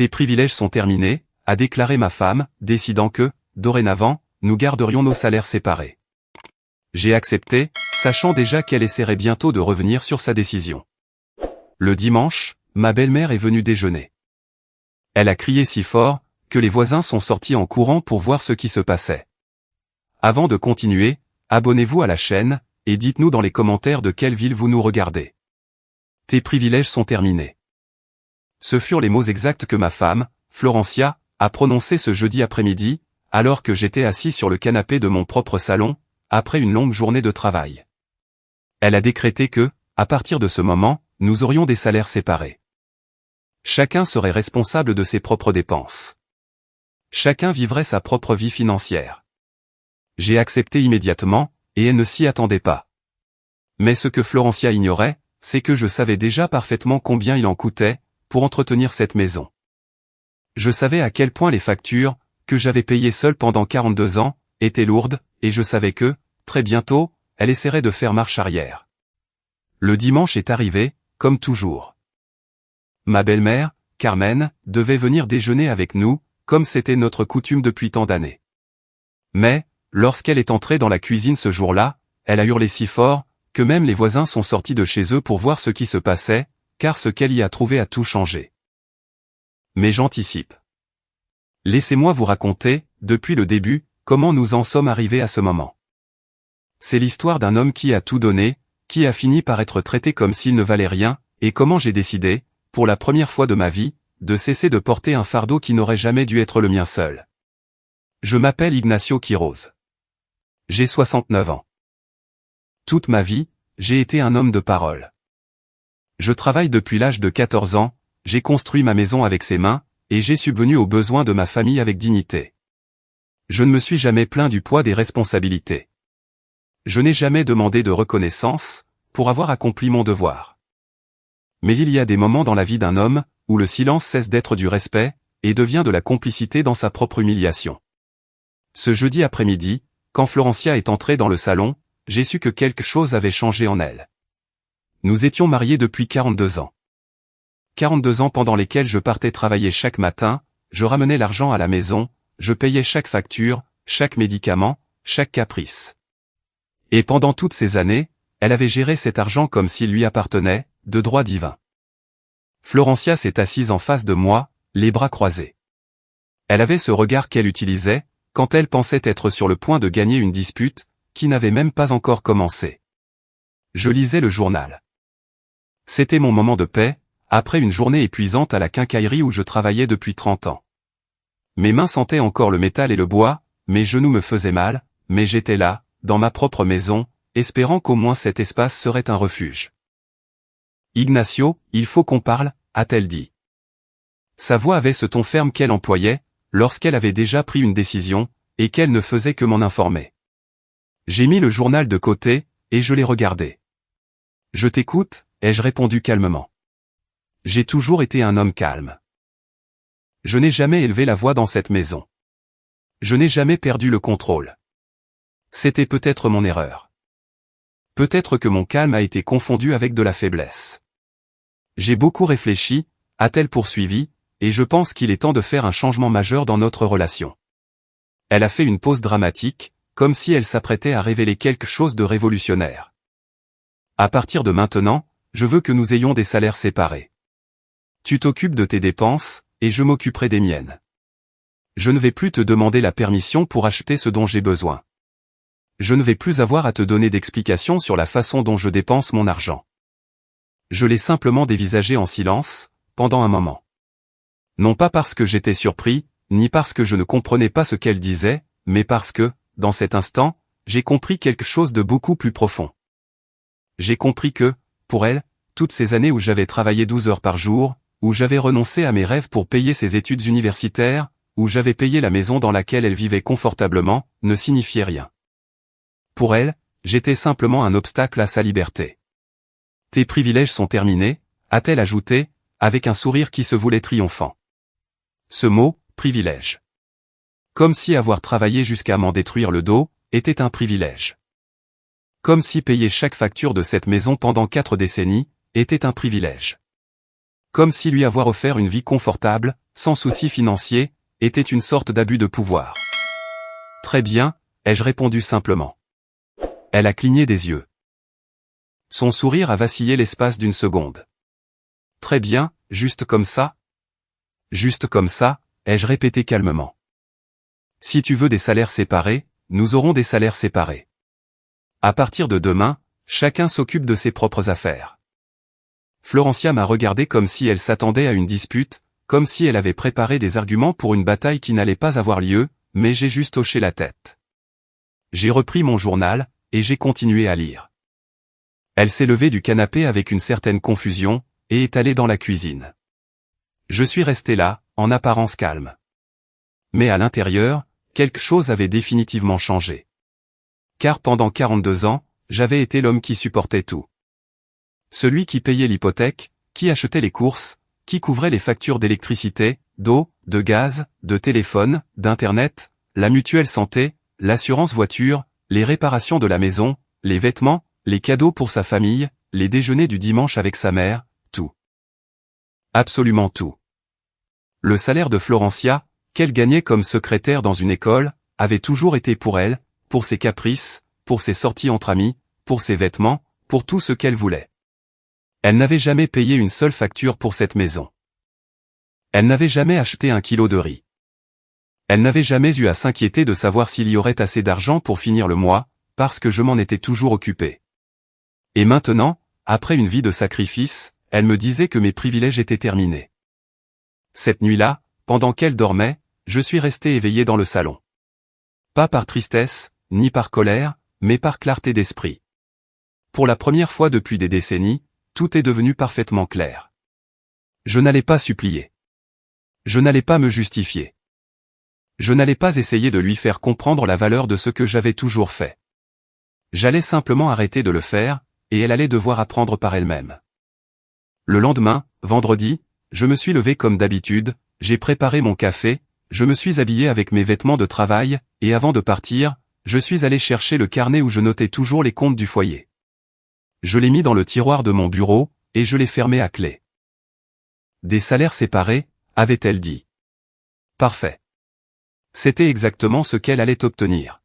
Tes privilèges sont terminés, a déclaré ma femme, décidant que, dorénavant, nous garderions nos salaires séparés. J'ai accepté, sachant déjà qu'elle essaierait bientôt de revenir sur sa décision. Le dimanche, ma belle-mère est venue déjeuner. Elle a crié si fort, que les voisins sont sortis en courant pour voir ce qui se passait. Avant de continuer, abonnez-vous à la chaîne, et dites-nous dans les commentaires de quelle ville vous nous regardez. Tes privilèges sont terminés. Ce furent les mots exacts que ma femme, Florencia, a prononcés ce jeudi après-midi, alors que j'étais assis sur le canapé de mon propre salon, après une longue journée de travail. Elle a décrété que, à partir de ce moment, nous aurions des salaires séparés. Chacun serait responsable de ses propres dépenses. Chacun vivrait sa propre vie financière. J'ai accepté immédiatement, et elle ne s'y attendait pas. Mais ce que Florencia ignorait, c'est que je savais déjà parfaitement combien il en coûtait, pour entretenir cette maison. Je savais à quel point les factures, que j'avais payées seul pendant 42 ans, étaient lourdes, et je savais que, très bientôt, elle essaierait de faire marche arrière. Le dimanche est arrivé, comme toujours. Ma belle-mère, Carmen, devait venir déjeuner avec nous, comme c'était notre coutume depuis tant d'années. Mais, lorsqu'elle est entrée dans la cuisine ce jour-là, elle a hurlé si fort, que même les voisins sont sortis de chez eux pour voir ce qui se passait, car ce qu'elle y a trouvé a tout changé. Mais j'anticipe. Laissez-moi vous raconter, depuis le début, comment nous en sommes arrivés à ce moment. C'est l'histoire d'un homme qui a tout donné, qui a fini par être traité comme s'il ne valait rien, et comment j'ai décidé, pour la première fois de ma vie, de cesser de porter un fardeau qui n'aurait jamais dû être le mien seul. Je m'appelle Ignacio Quiroz. J'ai 69 ans. Toute ma vie, j'ai été un homme de parole. Je travaille depuis l'âge de 14 ans, j'ai construit ma maison avec ses mains, et j'ai subvenu aux besoins de ma famille avec dignité. Je ne me suis jamais plaint du poids des responsabilités. Je n'ai jamais demandé de reconnaissance, pour avoir accompli mon devoir. Mais il y a des moments dans la vie d'un homme, où le silence cesse d'être du respect, et devient de la complicité dans sa propre humiliation. Ce jeudi après-midi, quand Florencia est entrée dans le salon, j'ai su que quelque chose avait changé en elle. Nous étions mariés depuis 42 ans. 42 ans pendant lesquels je partais travailler chaque matin, je ramenais l'argent à la maison, je payais chaque facture, chaque médicament, chaque caprice. Et pendant toutes ces années, elle avait géré cet argent comme s'il lui appartenait, de droit divin. Florencia s'est assise en face de moi, les bras croisés. Elle avait ce regard qu'elle utilisait, quand elle pensait être sur le point de gagner une dispute, qui n'avait même pas encore commencé. Je lisais le journal. C'était mon moment de paix, après une journée épuisante à la quincaillerie où je travaillais depuis 30 ans. Mes mains sentaient encore le métal et le bois, mes genoux me faisaient mal, mais j'étais là, dans ma propre maison, espérant qu'au moins cet espace serait un refuge. Ignacio, il faut qu'on parle, a-t-elle dit. Sa voix avait ce ton ferme qu'elle employait, lorsqu'elle avait déjà pris une décision, et qu'elle ne faisait que m'en informer. J'ai mis le journal de côté, et je l'ai regardé. Je t'écoute, ai-je répondu calmement. J'ai toujours été un homme calme. Je n'ai jamais élevé la voix dans cette maison. Je n'ai jamais perdu le contrôle. C'était peut-être mon erreur. Peut-être que mon calme a été confondu avec de la faiblesse. J'ai beaucoup réfléchi, a-t-elle poursuivi, et je pense qu'il est temps de faire un changement majeur dans notre relation. Elle a fait une pause dramatique, comme si elle s'apprêtait à révéler quelque chose de révolutionnaire. À partir de maintenant, je veux que nous ayons des salaires séparés. Tu t'occupes de tes dépenses, et je m'occuperai des miennes. Je ne vais plus te demander la permission pour acheter ce dont j'ai besoin. Je ne vais plus avoir à te donner d'explications sur la façon dont je dépense mon argent. Je l'ai simplement dévisagé en silence, pendant un moment. Non pas parce que j'étais surpris, ni parce que je ne comprenais pas ce qu'elle disait, mais parce que, dans cet instant, j'ai compris quelque chose de beaucoup plus profond. J'ai compris que, pour elle, toutes ces années où j'avais travaillé 12 heures par jour, où j'avais renoncé à mes rêves pour payer ses études universitaires, où j'avais payé la maison dans laquelle elle vivait confortablement, ne signifiaient rien. Pour elle, j'étais simplement un obstacle à sa liberté. Tes privilèges sont terminés, a-t-elle ajouté, avec un sourire qui se voulait triomphant. Ce mot, privilège. Comme si avoir travaillé jusqu'à m'en détruire le dos, était un privilège. Comme si payer chaque facture de cette maison pendant 4 décennies, était un privilège. Comme si lui avoir offert une vie confortable, sans souci financier, était une sorte d'abus de pouvoir. Très bien, ai-je répondu simplement. Elle a cligné des yeux. Son sourire a vacillé l'espace d'une seconde. Très bien, juste comme ça? Juste comme ça, ai-je répété calmement. Si tu veux des salaires séparés, nous aurons des salaires séparés. À partir de demain, chacun s'occupe de ses propres affaires. Florencia m'a regardé comme si elle s'attendait à une dispute, comme si elle avait préparé des arguments pour une bataille qui n'allait pas avoir lieu, mais j'ai juste hoché la tête. J'ai repris mon journal, et j'ai continué à lire. Elle s'est levée du canapé avec une certaine confusion, et est allée dans la cuisine. Je suis resté là, en apparence calme. Mais à l'intérieur, quelque chose avait définitivement changé. Car pendant 42 ans, j'avais été l'homme qui supportait tout. Celui qui payait l'hypothèque, qui achetait les courses, qui couvrait les factures d'électricité, d'eau, de gaz, de téléphone, d'internet, la mutuelle santé, l'assurance voiture, les réparations de la maison, les vêtements, les cadeaux pour sa famille, les déjeuners du dimanche avec sa mère, tout. Absolument tout. Le salaire de Florencia, qu'elle gagnait comme secrétaire dans une école, avait toujours été pour elle, pour ses caprices, pour ses sorties entre amis, pour ses vêtements, pour tout ce qu'elle voulait. Elle n'avait jamais payé une seule facture pour cette maison. Elle n'avait jamais acheté un kilo de riz. Elle n'avait jamais eu à s'inquiéter de savoir s'il y aurait assez d'argent pour finir le mois, parce que je m'en étais toujours occupé. Et maintenant, après une vie de sacrifice, elle me disait que mes privilèges étaient terminés. Cette nuit-là, pendant qu'elle dormait, je suis resté éveillé dans le salon. Pas par tristesse, ni par colère, mais par clarté d'esprit. Pour la première fois depuis des décennies, tout est devenu parfaitement clair. Je n'allais pas supplier. Je n'allais pas me justifier. Je n'allais pas essayer de lui faire comprendre la valeur de ce que j'avais toujours fait. J'allais simplement arrêter de le faire, et elle allait devoir apprendre par elle-même. Le lendemain, vendredi, je me suis levé comme d'habitude, j'ai préparé mon café, je me suis habillé avec mes vêtements de travail, et avant de partir, je suis allé chercher le carnet où je notais toujours les comptes du foyer. Je l'ai mis dans le tiroir de mon bureau, et je l'ai fermé à clé. Des salaires séparés, avait-elle dit. Parfait. C'était exactement ce qu'elle allait obtenir.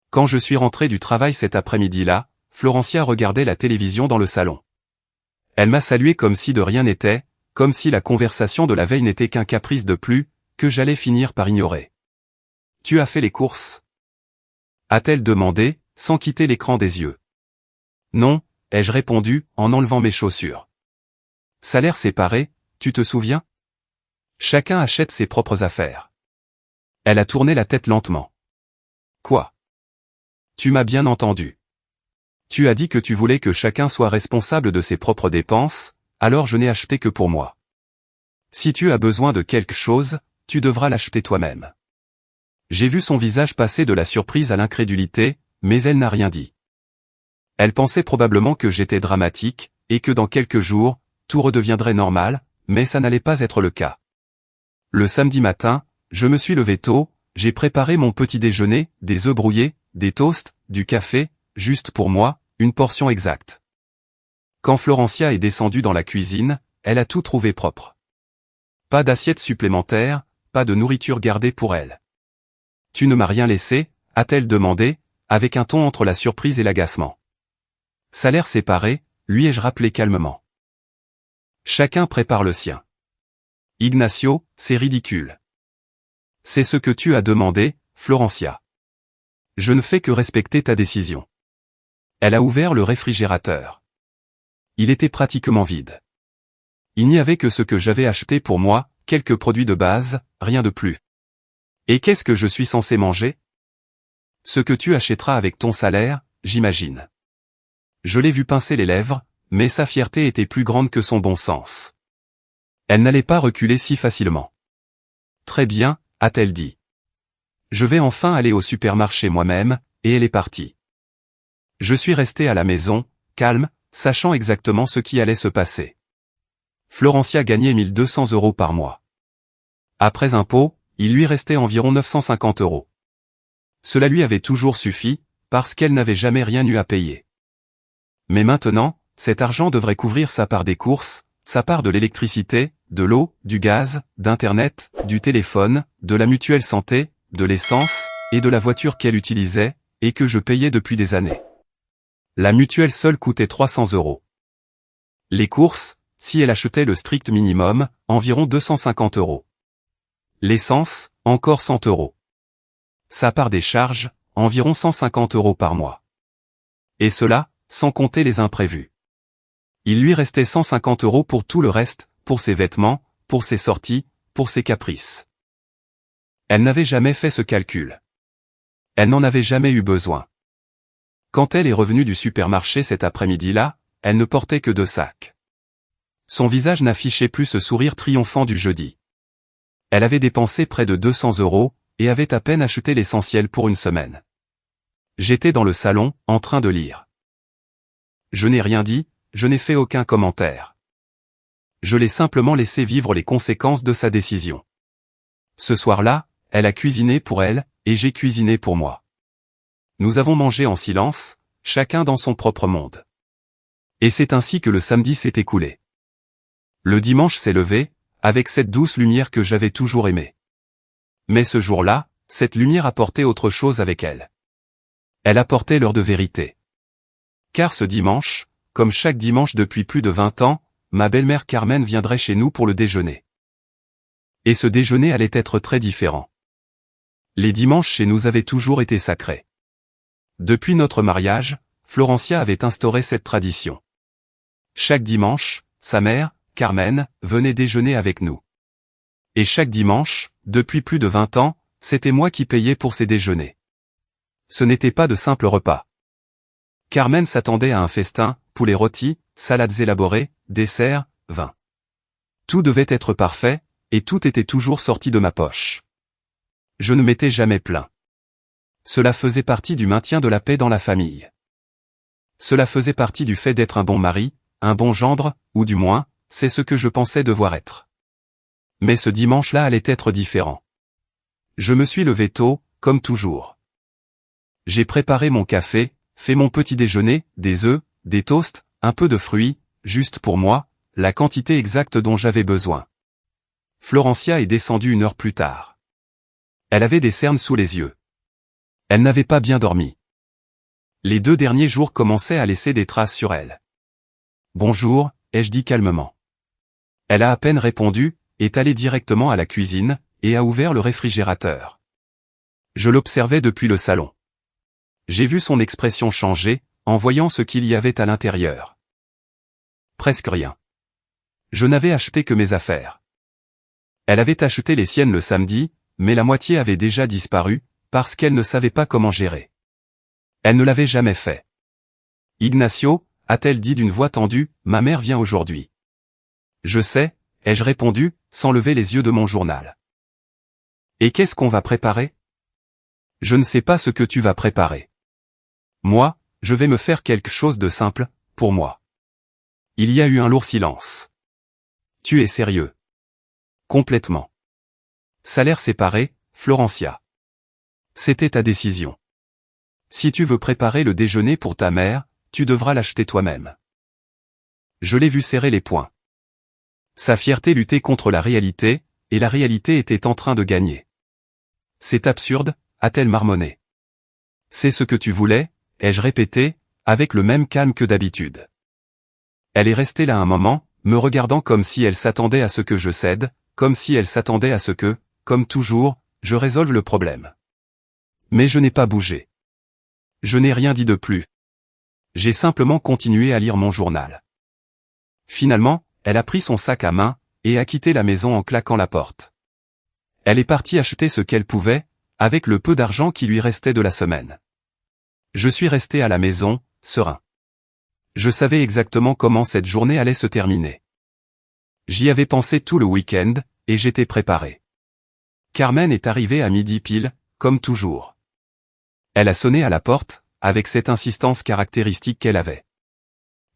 Quand je suis rentré du travail cet après-midi-là, Florencia regardait la télévision dans le salon. Elle m'a salué comme si de rien n'était, comme si la conversation de la veille n'était qu'un caprice de plus, que j'allais finir par ignorer. « Tu as fait les courses ?» a-t-elle demandé, sans quitter l'écran des yeux. « Non », ai-je répondu, en enlevant mes chaussures. « Salaire séparé, tu te souviens ? Chacun achète ses propres affaires. » Elle a tourné la tête lentement. « Quoi ? Tu m'as bien entendu. Tu as dit que tu voulais que chacun soit responsable de ses propres dépenses, alors je n'ai acheté que pour moi. Si tu as besoin de quelque chose, tu devras l'acheter toi-même. » J'ai vu son visage passer de la surprise à l'incrédulité, mais elle n'a rien dit. Elle pensait probablement que j'étais dramatique, et que dans quelques jours, tout redeviendrait normal, mais ça n'allait pas être le cas. Le samedi matin, je me suis levé tôt, j'ai préparé mon petit déjeuner, des œufs brouillés, des toasts, du café, juste pour moi, une portion exacte. Quand Florencia est descendue dans la cuisine, elle a tout trouvé propre. Pas d'assiette supplémentaire, pas de nourriture gardée pour elle. « Tu ne m'as rien laissé ?» a-t-elle demandé, avec un ton entre la surprise et l'agacement. « Salaire séparé », lui ai-je rappelé calmement. « Chacun prépare le sien. »« Ignacio, c'est ridicule. »« C'est ce que tu as demandé, Florencia. »« Je ne fais que respecter ta décision. » Elle a ouvert le réfrigérateur. Il était pratiquement vide. Il n'y avait que ce que j'avais acheté pour moi, quelques produits de base, rien de plus. Et qu'est-ce que je suis censé manger ? Ce que tu achèteras avec ton salaire, j'imagine. Je l'ai vu pincer les lèvres, mais sa fierté était plus grande que son bon sens. Elle n'allait pas reculer si facilement. Très bien, a-t-elle dit. Je vais enfin aller au supermarché moi-même, et elle est partie. Je suis resté à la maison, calme, sachant exactement ce qui allait se passer. Florencia gagnait 1 200 € par mois. Après impôts, il lui restait environ 950 €. Cela lui avait toujours suffi, parce qu'elle n'avait jamais rien eu à payer. Mais maintenant, cet argent devrait couvrir sa part des courses, sa part de l'électricité, de l'eau, du gaz, d'Internet, du téléphone, de la mutuelle santé, de l'essence, et de la voiture qu'elle utilisait, et que je payais depuis des années. La mutuelle seule coûtait 300 €. Les courses, si elle achetait le strict minimum, environ 250 €. L'essence, encore 100 €. Sa part des charges, environ 150 € par mois. Et cela, sans compter les imprévus. Il lui restait 150 € pour tout le reste, pour ses vêtements, pour ses sorties, pour ses caprices. Elle n'avait jamais fait ce calcul. Elle n'en avait jamais eu besoin. Quand elle est revenue du supermarché cet après-midi-là, elle ne portait que 2 sacs. Son visage n'affichait plus ce sourire triomphant du jeudi. Elle avait dépensé près de 200 € et avait à peine acheté l'essentiel pour une semaine. J'étais dans le salon, en train de lire. Je n'ai rien dit, je n'ai fait aucun commentaire. Je l'ai simplement laissé vivre les conséquences de sa décision. Ce soir-là, elle a cuisiné pour elle, et j'ai cuisiné pour moi. Nous avons mangé en silence, chacun dans son propre monde. Et c'est ainsi que le samedi s'est écoulé. Le dimanche s'est levé, avec cette douce lumière que j'avais toujours aimée. Mais ce jour-là, cette lumière apportait autre chose avec elle. Elle apportait l'heure de vérité. Car ce dimanche, comme chaque dimanche depuis plus de 20 ans, ma belle-mère Carmen viendrait chez nous pour le déjeuner. Et ce déjeuner allait être très différent. Les dimanches chez nous avaient toujours été sacrés. Depuis notre mariage, Florencia avait instauré cette tradition. Chaque dimanche, sa mère, Carmen, venait déjeuner avec nous. Et chaque dimanche, depuis plus de 20 ans, c'était moi qui payais pour ces déjeuners. Ce n'était pas de simples repas. Carmen s'attendait à un festin, poulet rôti, salades élaborées, desserts, vin. Tout devait être parfait, et tout était toujours sorti de ma poche. Je ne m'étais jamais plaint. Cela faisait partie du maintien de la paix dans la famille. Cela faisait partie du fait d'être un bon mari, un bon gendre, ou du moins, c'est ce que je pensais devoir être. Mais ce dimanche-là allait être différent. Je me suis levé tôt, comme toujours. J'ai préparé mon café, fait mon petit déjeuner, des œufs, des toasts, un peu de fruits, juste pour moi, la quantité exacte dont j'avais besoin. Florencia est descendue 1 heure plus tard. Elle avait des cernes sous les yeux. Elle n'avait pas bien dormi. Les 2 derniers jours commençaient à laisser des traces sur elle. « Bonjour », ai-je dit calmement. Elle a à peine répondu, est allée directement à la cuisine, et a ouvert le réfrigérateur. Je l'observais depuis le salon. J'ai vu son expression changer, en voyant ce qu'il y avait à l'intérieur. Presque rien. Je n'avais acheté que mes affaires. Elle avait acheté les siennes le samedi, mais la moitié avait déjà disparu, parce qu'elle ne savait pas comment gérer. Elle ne l'avait jamais fait. « Ignacio », a-t-elle dit d'une voix tendue, « ma mère vient aujourd'hui. » « Je sais », ai-je répondu, sans lever les yeux de mon journal. « Et qu'est-ce qu'on va préparer ?»« Je ne sais pas ce que tu vas préparer. Moi, je vais me faire quelque chose de simple, pour moi. » Il y a eu un lourd silence. « Tu es sérieux ?»« Complètement. » Salaire séparé, Florencia. C'était ta décision. Si tu veux préparer le déjeuner pour ta mère, tu devras l'acheter toi-même. Je l'ai vu serrer les poings. Sa fierté luttait contre la réalité, et la réalité était en train de gagner. C'est absurde, a-t-elle marmonné. C'est ce que tu voulais, ai-je répété, avec le même calme que d'habitude. Elle est restée là un moment, me regardant comme si elle s'attendait à ce que je cède, comme si elle s'attendait à ce que, comme toujours, je résolve le problème. Mais je n'ai pas bougé. Je n'ai rien dit de plus. J'ai simplement continué à lire mon journal. Finalement, elle a pris son sac à main, et a quitté la maison en claquant la porte. Elle est partie acheter ce qu'elle pouvait, avec le peu d'argent qui lui restait de la semaine. Je suis resté à la maison, serein. Je savais exactement comment cette journée allait se terminer. J'y avais pensé tout le week-end, et j'étais préparé. Carmen est arrivée à midi pile, comme toujours. Elle a sonné à la porte, avec cette insistance caractéristique qu'elle avait.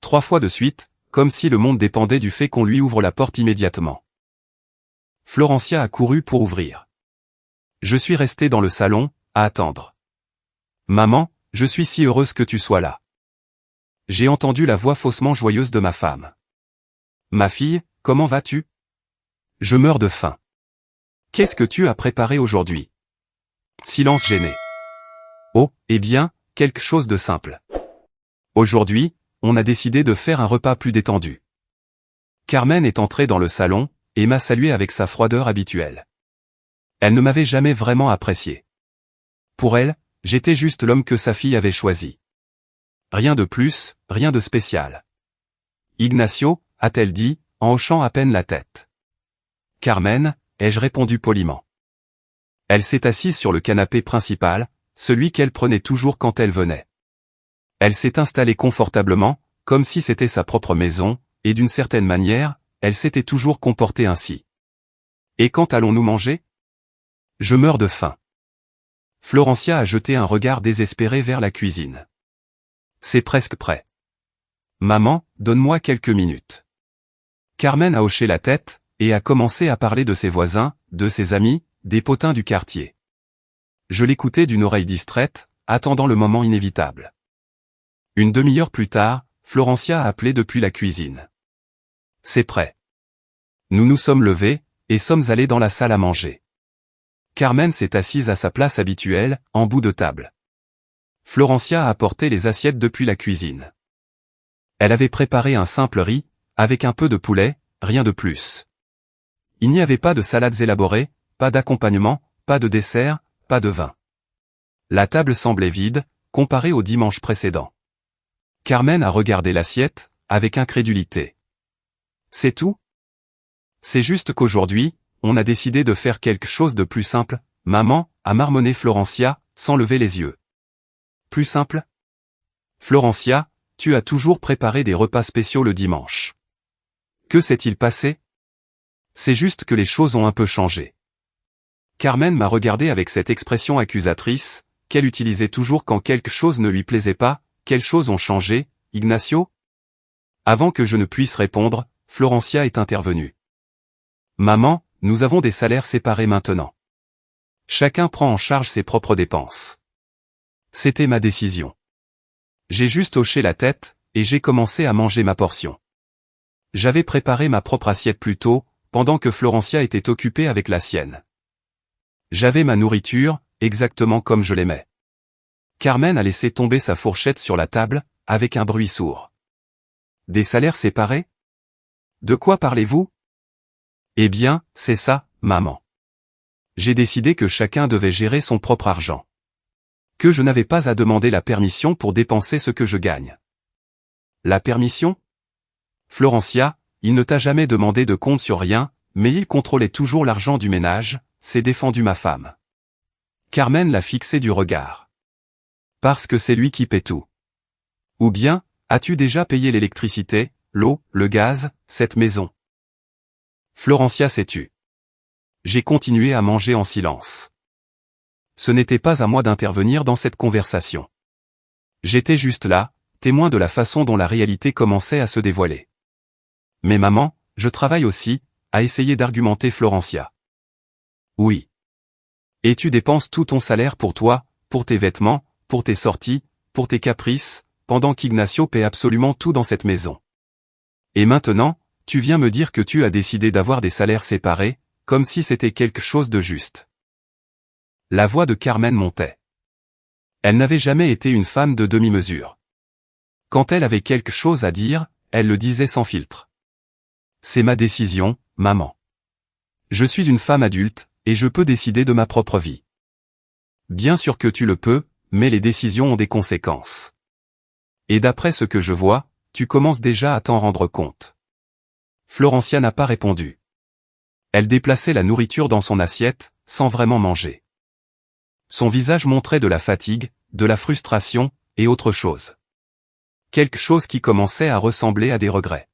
3 fois de suite, comme si le monde dépendait du fait qu'on lui ouvre la porte immédiatement. Florencia a couru pour ouvrir. Je suis resté dans le salon, à attendre. « Maman, je suis si heureuse que tu sois là. » J'ai entendu la voix faussement joyeuse de ma femme. Ma fille, comment vas-tu? Je meurs de faim. Qu'est-ce que tu as préparé aujourd'hui? Silence gêné. Oh, eh bien, quelque chose de simple. Aujourd'hui, on a décidé de faire un repas plus détendu. Carmen est entrée dans le salon, et m'a salué avec sa froideur habituelle. Elle ne m'avait jamais vraiment apprécié. Pour elle, j'étais juste l'homme que sa fille avait choisi. Rien de plus, rien de spécial. Ignacio, a-t-elle dit, en hochant à peine la tête. Carmen, ai-je répondu poliment. Elle s'est assise sur le canapé principal, celui qu'elle prenait toujours quand elle venait. Elle s'est installée confortablement, comme si c'était sa propre maison, et d'une certaine manière, elle s'était toujours comportée ainsi. Et quand allons-nous manger? Je meurs de faim. Florencia a jeté un regard désespéré vers la cuisine. C'est presque prêt. Maman, donne-moi quelques minutes. Carmen a hoché la tête, et a commencé à parler de ses voisins, de ses amis, des potins du quartier. Je l'écoutais d'une oreille distraite, attendant le moment inévitable. Une demi-heure plus tard, Florencia a appelé depuis la cuisine. C'est prêt. Nous nous sommes levés, et sommes allés dans la salle à manger. Carmen s'est assise à sa place habituelle, en bout de table. Florencia a apporté les assiettes depuis la cuisine. Elle avait préparé un simple riz, avec un peu de poulet, rien de plus. Il n'y avait pas de salades élaborées, pas d'accompagnement, pas de dessert, pas de vin. La table semblait vide, comparée au dimanche précédent. Carmen a regardé l'assiette, avec incrédulité. C'est tout? C'est juste qu'aujourd'hui, on a décidé de faire quelque chose de plus simple, maman, a marmonné Florencia, sans lever les yeux. Plus simple? Florencia, tu as toujours préparé des repas spéciaux le dimanche. Que s'est-il passé? C'est juste que les choses ont un peu changé. Carmen m'a regardé avec cette expression accusatrice, qu'elle utilisait toujours quand quelque chose ne lui plaisait pas. Quelles choses ont changé, Ignacio? Avant que je ne puisse répondre, Florencia est intervenue. Maman, nous avons des salaires séparés maintenant. Chacun prend en charge ses propres dépenses. C'était ma décision. J'ai juste hoché la tête, et j'ai commencé à manger ma portion. J'avais préparé ma propre assiette plus tôt, pendant que Florencia était occupée avec la sienne. J'avais ma nourriture, exactement comme je l'aimais. Carmen a laissé tomber sa fourchette sur la table, avec un bruit sourd. Des salaires séparés? De quoi parlez-vous? Eh bien, c'est ça, maman. J'ai décidé que chacun devait gérer son propre argent. Que je n'avais pas à demander la permission pour dépenser ce que je gagne. La permission? Florencia, il ne t'a jamais demandé de compte sur rien, mais il contrôlait toujours l'argent du ménage, s'est défendu ma femme. Carmen l'a fixé du regard. Parce que c'est lui qui paie tout. Ou bien, as-tu déjà payé l'électricité, l'eau, le gaz, cette maison? Florencia s'est tue. J'ai continué à manger en silence. Ce n'était pas à moi d'intervenir dans cette conversation. J'étais juste là, témoin de la façon dont la réalité commençait à se dévoiler. Mais maman, je travaille aussi, a essayé d'argumenter Florencia. Oui. Et tu dépenses tout ton salaire pour toi, pour tes vêtements, pour tes sorties, pour tes caprices, pendant qu'Ignacio paie absolument tout dans cette maison. Et maintenant, tu viens me dire que tu as décidé d'avoir des salaires séparés, comme si c'était quelque chose de juste. La voix de Carmen montait. Elle n'avait jamais été une femme de demi-mesure. Quand elle avait quelque chose à dire, elle le disait sans filtre. C'est ma décision, maman. Je suis une femme adulte, et je peux décider de ma propre vie. Bien sûr que tu le peux, mais les décisions ont des conséquences. Et d'après ce que je vois, tu commences déjà à t'en rendre compte. Florencia n'a pas répondu. Elle déplaçait la nourriture dans son assiette, sans vraiment manger. Son visage montrait de la fatigue, de la frustration, et autre chose. Quelque chose qui commençait à ressembler à des regrets.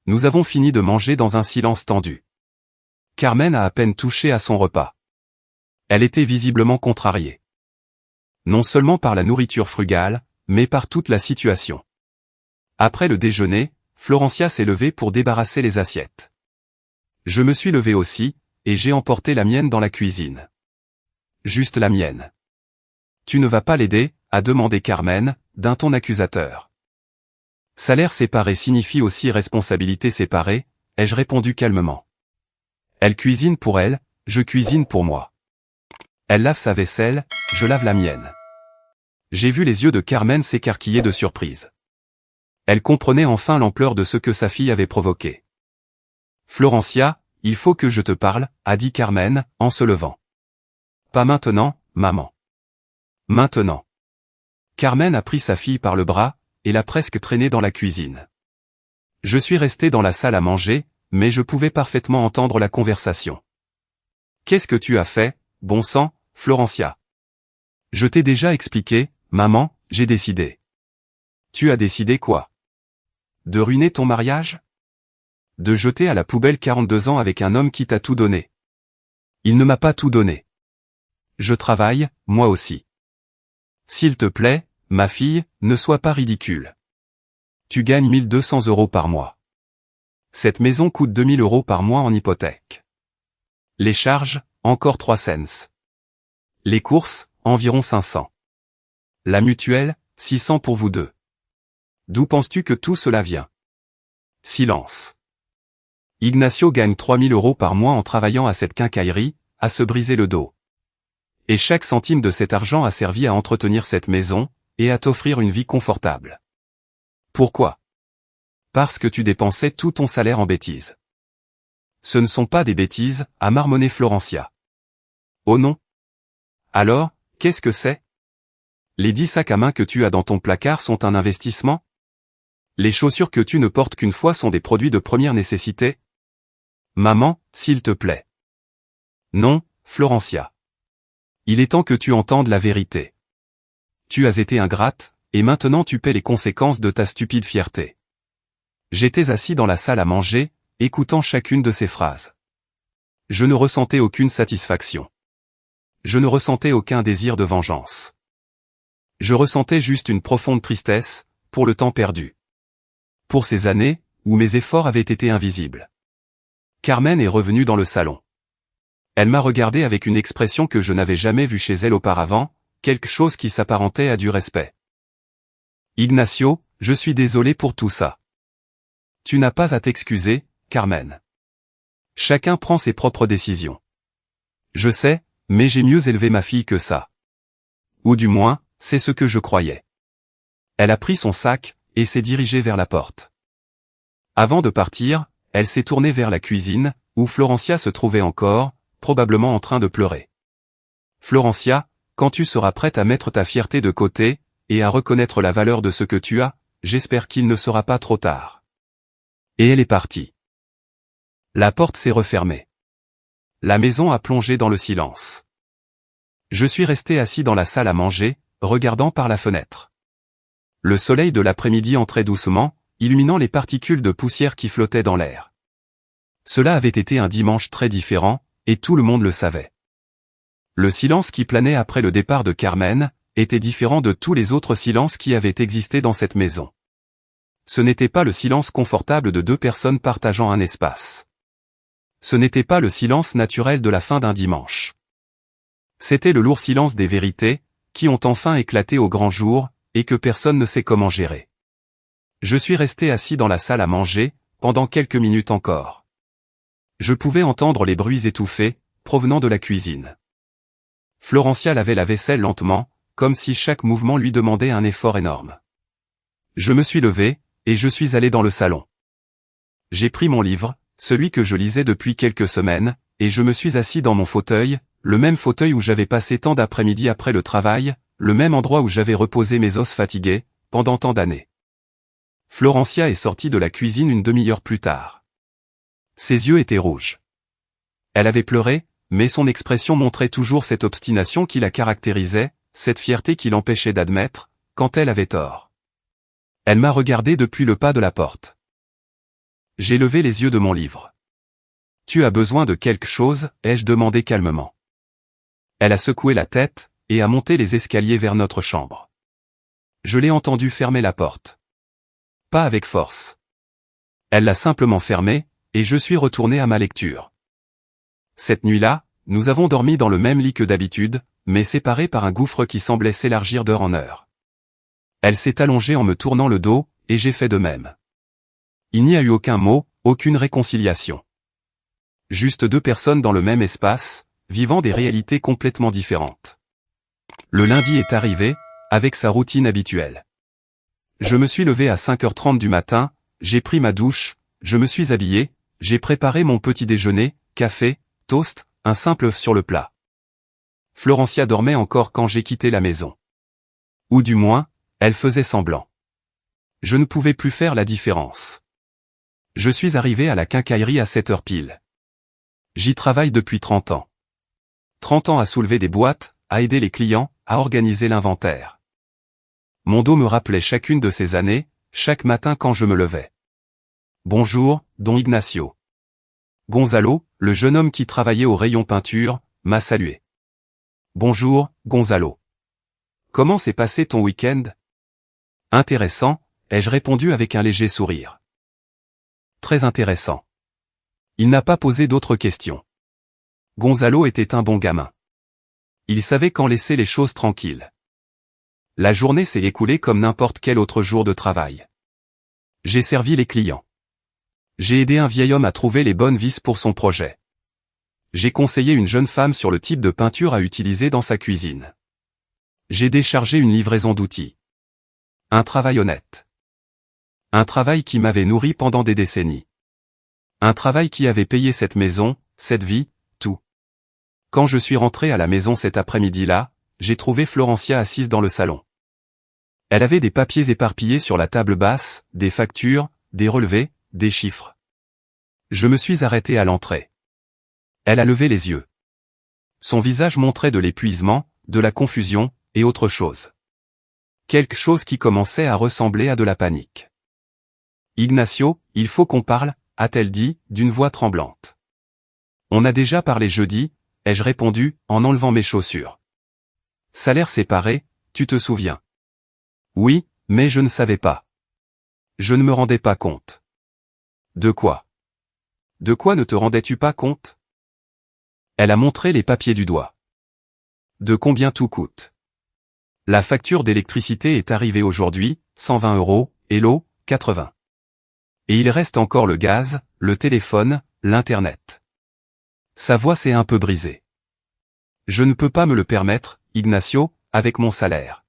Nous avons fini de manger dans un silence tendu. Carmen a à peine touché à son repas. Elle était visiblement contrariée. Non seulement par la nourriture frugale, mais par toute la situation. Après le déjeuner, Florencia s'est levée pour débarrasser les assiettes. Je me suis levé aussi, et j'ai emporté la mienne dans la cuisine. Juste la mienne. Tu ne vas pas l'aider, a demandé Carmen, d'un ton accusateur. Salaire séparé signifie aussi responsabilité séparée, ai-je répondu calmement. Elle cuisine pour elle, je cuisine pour moi. Elle lave sa vaisselle, je lave la mienne. J'ai vu les yeux de Carmen s'écarquiller de surprise. Elle comprenait enfin l'ampleur de ce que sa fille avait provoqué. Florencia, il faut que je te parle, a dit Carmen, en se levant. Pas maintenant, maman. Maintenant. Carmen a pris sa fille par le bras, et l'a presque traînée dans la cuisine. Je suis resté dans la salle à manger, mais je pouvais parfaitement entendre la conversation. Qu'est-ce que tu as fait, bon sang, Florencia? Je t'ai déjà expliqué, maman, j'ai décidé. Tu as décidé quoi? De ruiner ton mariage? De jeter à la poubelle 42 ans avec un homme qui t'a tout donné. Il ne m'a pas tout donné. Je travaille, moi aussi. S'il te plaît, ma fille, ne sois pas ridicule. Tu gagnes 1200 € par mois. Cette maison coûte 2000 € par mois en hypothèque. Les charges, encore 3 cents. Les courses, environ 500. La mutuelle, 600 pour vous deux. D'où penses-tu que tout cela vient? Silence. Ignacio gagne 3000 € par mois en travaillant à cette quincaillerie, à se briser le dos. Et chaque centime de cet argent a servi à entretenir cette maison, et à t'offrir une vie confortable. Pourquoi? Parce que tu dépensais tout ton salaire en bêtises. Ce ne sont pas des bêtises, a marmonné Florencia. Oh non? Alors, qu'est-ce que c'est? Les 10 sacs à main que tu as dans ton placard sont un investissement? Les chaussures que tu ne portes qu'une fois sont des produits de première nécessité? Maman, s'il te plaît. Non, Florencia. Il est temps que tu entendes la vérité. Tu as été ingrate, et maintenant tu paies les conséquences de ta stupide fierté. J'étais assis dans la salle à manger, écoutant chacune de ces phrases. Je ne ressentais aucune satisfaction. Je ne ressentais aucun désir de vengeance. Je ressentais juste une profonde tristesse, pour le temps perdu. Pour ces années, où mes efforts avaient été invisibles. Carmen est revenue dans le salon. Elle m'a regardé avec une expression que je n'avais jamais vue chez elle auparavant, quelque chose qui s'apparentait à du respect. Ignacio, je suis désolé pour tout ça. Tu n'as pas à t'excuser, Carmen. Chacun prend ses propres décisions. Je sais, mais j'ai mieux élevé ma fille que ça. Ou du moins, c'est ce que je croyais. Elle a pris son sac, et s'est dirigée vers la porte. Avant de partir, elle s'est tournée vers la cuisine, où Florencia se trouvait encore, probablement en train de pleurer. Florencia, quand tu seras prête à mettre ta fierté de côté, et à reconnaître la valeur de ce que tu as, j'espère qu'il ne sera pas trop tard. Et elle est partie. La porte s'est refermée. La maison a plongé dans le silence. Je suis resté assis dans la salle à manger, regardant par la fenêtre. Le soleil de l'après-midi entrait doucement, illuminant les particules de poussière qui flottaient dans l'air. Cela avait été un dimanche très différent, et tout le monde le savait. Le silence qui planait après le départ de Carmen, était différent de tous les autres silences qui avaient existé dans cette maison. Ce n'était pas le silence confortable de deux personnes partageant un espace. Ce n'était pas le silence naturel de la fin d'un dimanche. C'était le lourd silence des vérités, qui ont enfin éclaté au grand jour, et que personne ne sait comment gérer. Je suis resté assis dans la salle à manger, pendant quelques minutes encore. Je pouvais entendre les bruits étouffés, provenant de la cuisine. Florencia lavait la vaisselle lentement, comme si chaque mouvement lui demandait un effort énorme. Je me suis levé, et je suis allé dans le salon. J'ai pris mon livre, celui que je lisais depuis quelques semaines, et je me suis assis dans mon fauteuil, le même fauteuil où j'avais passé tant d'après-midi après le travail, le même endroit où j'avais reposé mes os fatigués, pendant tant d'années. Florencia est sortie de la cuisine une demi-heure plus tard. Ses yeux étaient rouges. Elle avait pleuré, mais son expression montrait toujours cette obstination qui la caractérisait, cette fierté qui l'empêchait d'admettre, quand elle avait tort. Elle m'a regardé depuis le pas de la porte. J'ai levé les yeux de mon livre. « Tu as besoin de quelque chose ?» ai-je demandé calmement. Elle a secoué la tête, et a monté les escaliers vers notre chambre. Je l'ai entendu fermer la porte. Pas avec force. Elle l'a simplement fermée, et je suis retourné à ma lecture. Cette nuit-là, nous avons dormi dans le même lit que d'habitude, mais séparés par un gouffre qui semblait s'élargir d'heure en heure. Elle s'est allongée en me tournant le dos, et j'ai fait de même. Il n'y a eu aucun mot, aucune réconciliation. Juste deux personnes dans le même espace, vivant des réalités complètement différentes. Le lundi est arrivé, avec sa routine habituelle. Je me suis levé à 5h30 du matin, j'ai pris ma douche, je me suis habillé, j'ai préparé mon petit déjeuner, café, toast, un simple œuf sur le plat. Florencia dormait encore quand j'ai quitté la maison. Ou du moins, elle faisait semblant. Je ne pouvais plus faire la différence. Je suis arrivé à la quincaillerie à 7h pile. J'y travaille depuis 30 ans. 30 ans à soulever des boîtes, à aider les clients, à organiser l'inventaire. Mon dos me rappelait chacune de ces années, chaque matin quand je me levais. Bonjour, Don Ignacio. Gonzalo, le jeune homme qui travaillait au rayon peinture, m'a salué. Bonjour, Gonzalo. Comment s'est passé ton week-end? Intéressant, ai-je répondu avec un léger sourire. Très intéressant. Il n'a pas posé d'autres questions. Gonzalo était un bon gamin. Il savait quand laisser les choses tranquilles. La journée s'est écoulée comme n'importe quel autre jour de travail. J'ai servi les clients. J'ai aidé un vieil homme à trouver les bonnes vis pour son projet. J'ai conseillé une jeune femme sur le type de peinture à utiliser dans sa cuisine. J'ai déchargé une livraison d'outils. Un travail honnête. Un travail qui m'avait nourri pendant des décennies. Un travail qui avait payé cette maison, cette vie, tout. Quand je suis rentré à la maison cet après-midi-là, j'ai trouvé Florencia assise dans le salon. Elle avait des papiers éparpillés sur la table basse, des factures, des relevés, des chiffres. Je me suis arrêté à l'entrée. Elle a levé les yeux. Son visage montrait de l'épuisement, de la confusion, et autre chose. Quelque chose qui commençait à ressembler à de la panique. Ignacio, il faut qu'on parle, a-t-elle dit, d'une voix tremblante. On a déjà parlé jeudi, ai-je répondu, en enlevant mes chaussures. Salaire séparé, tu te souviens? Oui, mais je ne savais pas. Je ne me rendais pas compte. De quoi? De quoi ne te rendais-tu pas compte? Elle a montré les papiers du doigt. De combien tout coûte? La facture d'électricité est arrivée aujourd'hui, 120 €, et l'eau, 80. Et il reste encore le gaz, le téléphone, l'internet. Sa voix s'est un peu brisée. Je ne peux pas me le permettre, Ignacio, avec mon salaire.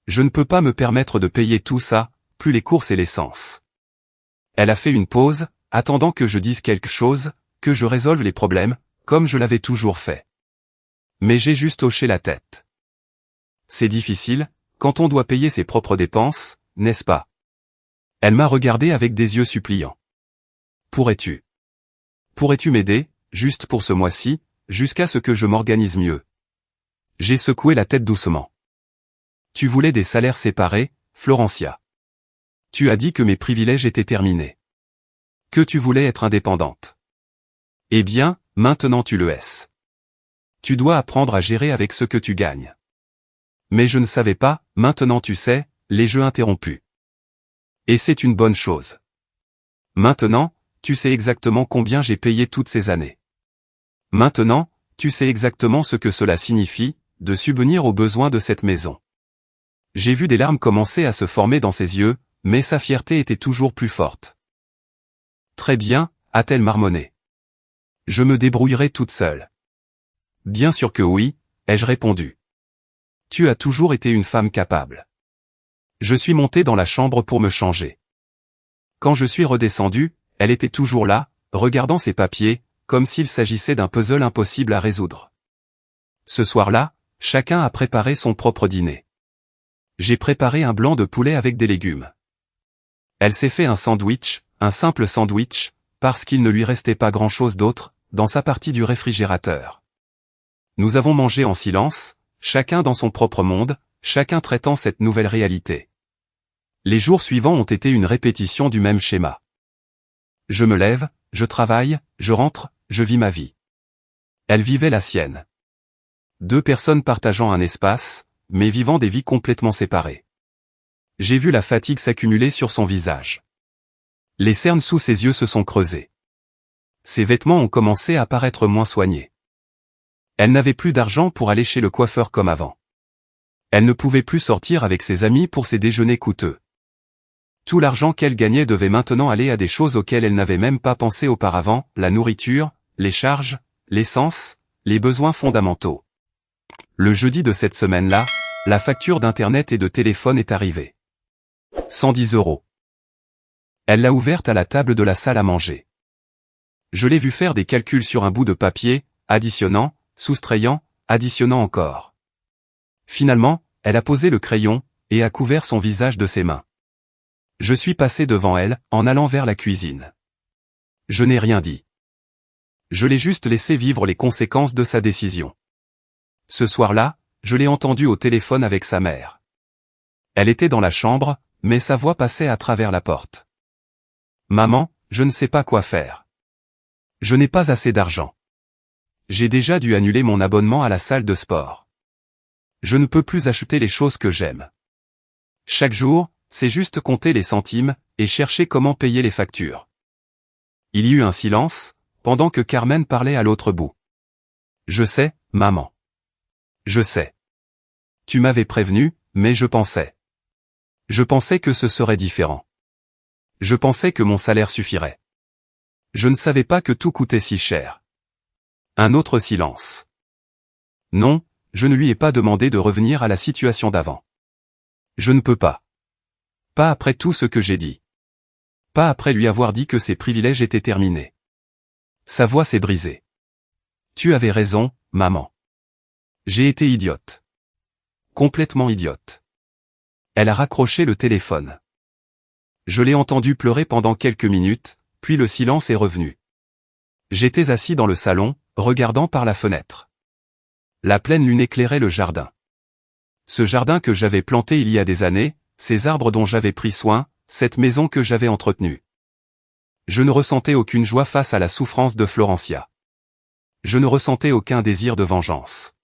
Je ne peux pas me permettre de payer tout ça, plus les courses et l'essence. Elle a fait une pause, attendant que je dise quelque chose, que je résolve les problèmes, comme je l'avais toujours fait. Mais j'ai juste hoché la tête. C'est difficile, quand on doit payer ses propres dépenses, n'est-ce pas? Elle m'a regardé avec des yeux suppliants. Pourrais-tu m'aider, juste pour ce mois-ci, jusqu'à ce que je m'organise mieux? J'ai secoué la tête doucement. Tu voulais des salaires séparés, Florencia. Tu as dit que mes privilèges étaient terminés. Que tu voulais être indépendante. Eh bien, maintenant tu le es. Tu dois apprendre à gérer avec ce que tu gagnes. Mais je ne savais pas, maintenant tu sais, les jeux interrompus. Et c'est une bonne chose. Maintenant, tu sais exactement combien j'ai payé toutes ces années. Maintenant, tu sais exactement ce que cela signifie, de subvenir aux besoins de cette maison. J'ai vu des larmes commencer à se former dans ses yeux, mais sa fierté était toujours plus forte. Très bien, a-t-elle marmonné. Je me débrouillerai toute seule. Bien sûr que oui, ai-je répondu. Tu as toujours été une femme capable. Je suis monté dans la chambre pour me changer. Quand je suis redescendu, elle était toujours là, regardant ses papiers, comme s'il s'agissait d'un puzzle impossible à résoudre. Ce soir-là, chacun a préparé son propre dîner. J'ai préparé un blanc de poulet avec des légumes. Elle s'est fait un sandwich, un simple sandwich, parce qu'il ne lui restait pas grand-chose d'autre, dans sa partie du réfrigérateur. Nous avons mangé en silence, chacun dans son propre monde, chacun traitant cette nouvelle réalité. Les jours suivants ont été une répétition du même schéma. Je me lève, je travaille, je rentre, je vis ma vie. Elle vivait la sienne. Deux personnes partageant un espace, mais vivant des vies complètement séparées. J'ai vu la fatigue s'accumuler sur son visage. Les cernes sous ses yeux se sont creusées. Ses vêtements ont commencé à paraître moins soignés. Elle n'avait plus d'argent pour aller chez le coiffeur comme avant. Elle ne pouvait plus sortir avec ses amis pour ses déjeuners coûteux. Tout l'argent qu'elle gagnait devait maintenant aller à des choses auxquelles elle n'avait même pas pensé auparavant, la nourriture, les charges, l'essence, les besoins fondamentaux. Le jeudi de cette semaine-là, la facture d'internet et de téléphone est arrivée. 110 €. Elle l'a ouverte à la table de la salle à manger. Je l'ai vu faire des calculs sur un bout de papier, additionnant, soustrayant, additionnant encore. Finalement, elle a posé le crayon, et a couvert son visage de ses mains. Je suis passé devant elle, en allant vers la cuisine. Je n'ai rien dit. Je l'ai juste laissé vivre les conséquences de sa décision. Ce soir-là, je l'ai entendue au téléphone avec sa mère. Elle était dans la chambre, mais sa voix passait à travers la porte. « Maman, je ne sais pas quoi faire. Je n'ai pas assez d'argent. J'ai déjà dû annuler mon abonnement à la salle de sport. Je ne peux plus acheter les choses que j'aime. Chaque jour, c'est juste compter les centimes, et chercher comment payer les factures. » Il y eut un silence, pendant que Carmen parlait à l'autre bout. « Je sais, maman. Je sais. Tu m'avais prévenu, mais je pensais. Je pensais que ce serait différent. Je pensais que mon salaire suffirait. Je ne savais pas que tout coûtait si cher. » Un autre silence. « Non, je ne lui ai pas demandé de revenir à la situation d'avant. Je ne peux pas. Pas après tout ce que j'ai dit. Pas après lui avoir dit que ses privilèges étaient terminés. » Sa voix s'est brisée. « Tu avais raison, maman. J'ai été idiote. Complètement idiote. » Elle a raccroché le téléphone. Je l'ai entendu pleurer pendant quelques minutes, puis le silence est revenu. J'étais assis dans le salon, regardant par la fenêtre. La pleine lune éclairait le jardin. Ce jardin que j'avais planté il y a des années, ces arbres dont j'avais pris soin, cette maison que j'avais entretenue. Je ne ressentais aucune joie face à la souffrance de Florencia. Je ne ressentais aucun désir de vengeance.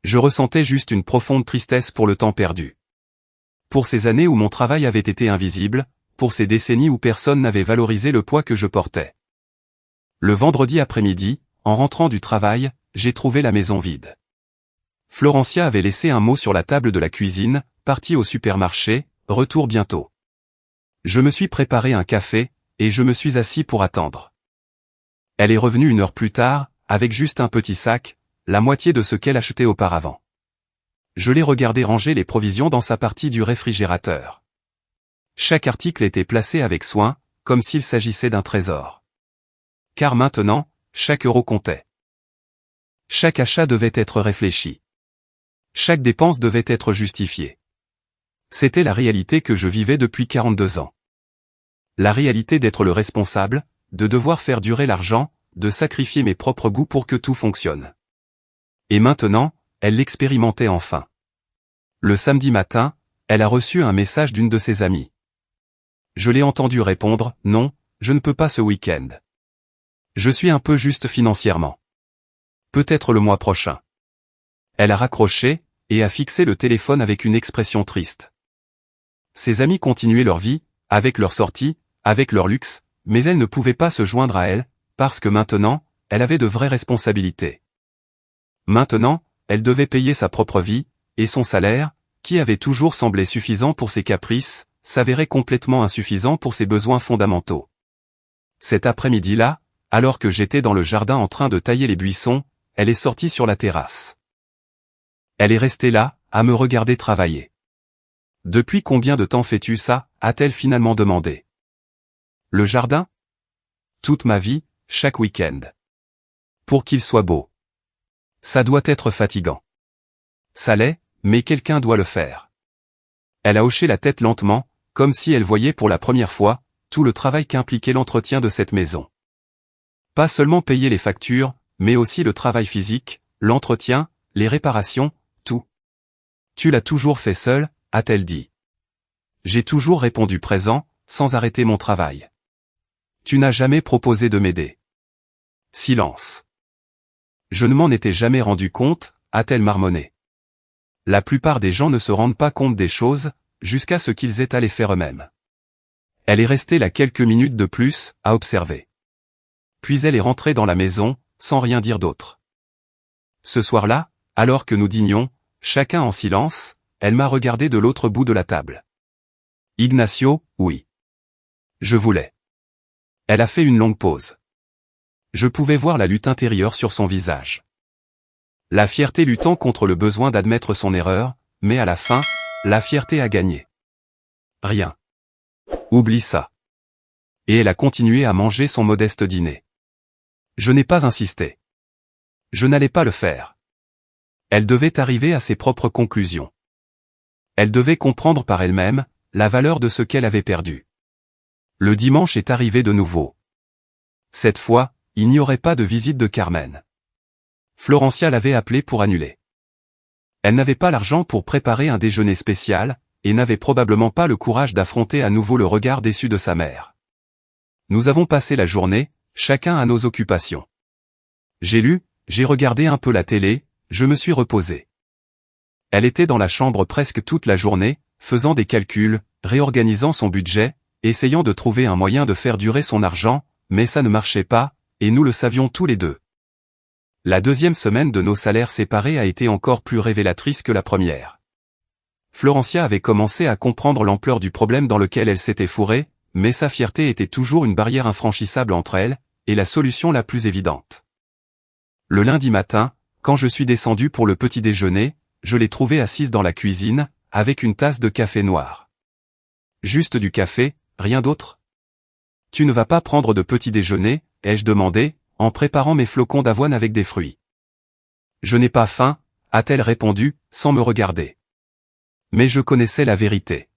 Je ressentais juste une profonde tristesse pour le temps perdu. Pour ces années où mon travail avait été invisible, pour ces décennies où personne n'avait valorisé le poids que je portais. Le vendredi après-midi, en rentrant du travail, j'ai trouvé la maison vide. Florencia avait laissé un mot sur la table de la cuisine, partie au supermarché, retour bientôt. Je me suis préparé un café, et je me suis assis pour attendre. Elle est revenue 1 heure plus tard, avec juste un petit sac, la moitié de ce qu'elle achetait auparavant. Je l'ai regardé ranger les provisions dans sa partie du réfrigérateur. Chaque article était placé avec soin, comme s'il s'agissait d'un trésor. Car maintenant, chaque euro comptait. Chaque achat devait être réfléchi. Chaque dépense devait être justifiée. C'était la réalité que je vivais depuis 42 ans. La réalité d'être le responsable, de devoir faire durer l'argent, de sacrifier mes propres goûts pour que tout fonctionne. Et maintenant, elle l'expérimentait enfin. Le samedi matin, elle a reçu un message d'une de ses amies. Je l'ai entendu répondre « Non, je ne peux pas ce week-end. Je suis un peu juste financièrement. Peut-être le mois prochain. » Elle a raccroché, et a fixé le téléphone avec une expression triste. Ses amis continuaient leur vie, avec leurs sorties, avec leur luxe, mais elle ne pouvait pas se joindre à elle, parce que maintenant, elle avait de vraies responsabilités. Maintenant, elle devait payer sa propre vie, et son salaire, qui avait toujours semblé suffisant pour ses caprices, s'avérait complètement insuffisant pour ses besoins fondamentaux. Cet après-midi-là, alors que j'étais dans le jardin en train de tailler les buissons, elle est sortie sur la terrasse. Elle est restée là, à me regarder travailler. « Depuis combien de temps fais-tu ça ?» a-t-elle finalement demandé. « Le jardin ? Toute ma vie, chaque week-end. Pour qu'il soit beau. Ça doit être fatigant. Ça l'est, mais quelqu'un doit le faire. » Elle a hoché la tête lentement, comme si elle voyait pour la première fois, tout le travail qu'impliquait l'entretien de cette maison. Pas seulement payer les factures, mais aussi le travail physique, l'entretien, les réparations, tout. « Tu l'as toujours fait seule ?» a-t-elle dit. J'ai toujours répondu présent, sans arrêter mon travail. Tu n'as jamais proposé de m'aider. Silence. Je ne m'en étais jamais rendu compte, a-t-elle marmonné. La plupart des gens ne se rendent pas compte des choses, jusqu'à ce qu'ils aient à les faire eux-mêmes. Elle est restée là quelques minutes de plus, à observer. Puis elle est rentrée dans la maison, sans rien dire d'autre. Ce soir-là, alors que nous dînions, chacun en silence, elle m'a regardé de l'autre bout de la table. Ignacio, oui. Je voulais. Elle a fait une longue pause. Je pouvais voir la lutte intérieure sur son visage. La fierté luttant contre le besoin d'admettre son erreur, mais à la fin, la fierté a gagné. Rien. Oublie ça. Et elle a continué à manger son modeste dîner. Je n'ai pas insisté. Je n'allais pas le faire. Elle devait arriver à ses propres conclusions. Elle devait comprendre par elle-même la valeur de ce qu'elle avait perdu. Le dimanche est arrivé de nouveau. Cette fois, il n'y aurait pas de visite de Carmen. Florencia l'avait appelée pour annuler. Elle n'avait pas l'argent pour préparer un déjeuner spécial, et n'avait probablement pas le courage d'affronter à nouveau le regard déçu de sa mère. Nous avons passé la journée, chacun à nos occupations. J'ai lu, j'ai regardé un peu la télé, je me suis reposé. Elle était dans la chambre presque toute la journée, faisant des calculs, réorganisant son budget, essayant de trouver un moyen de faire durer son argent, mais ça ne marchait pas, et nous le savions tous les deux. La deuxième semaine de nos salaires séparés a été encore plus révélatrice que la première. Florencia avait commencé à comprendre l'ampleur du problème dans lequel elle s'était fourrée, mais sa fierté était toujours une barrière infranchissable entre elle, et la solution la plus évidente. Le lundi matin, quand je suis descendu pour le petit déjeuner, je l'ai trouvée assise dans la cuisine, avec une tasse de café noir. Juste du café, rien d'autre? Tu ne vas pas prendre de petit déjeuner, ai-je demandé, en préparant mes flocons d'avoine avec des fruits. Je n'ai pas faim, a-t-elle répondu, sans me regarder. Mais je connaissais la vérité.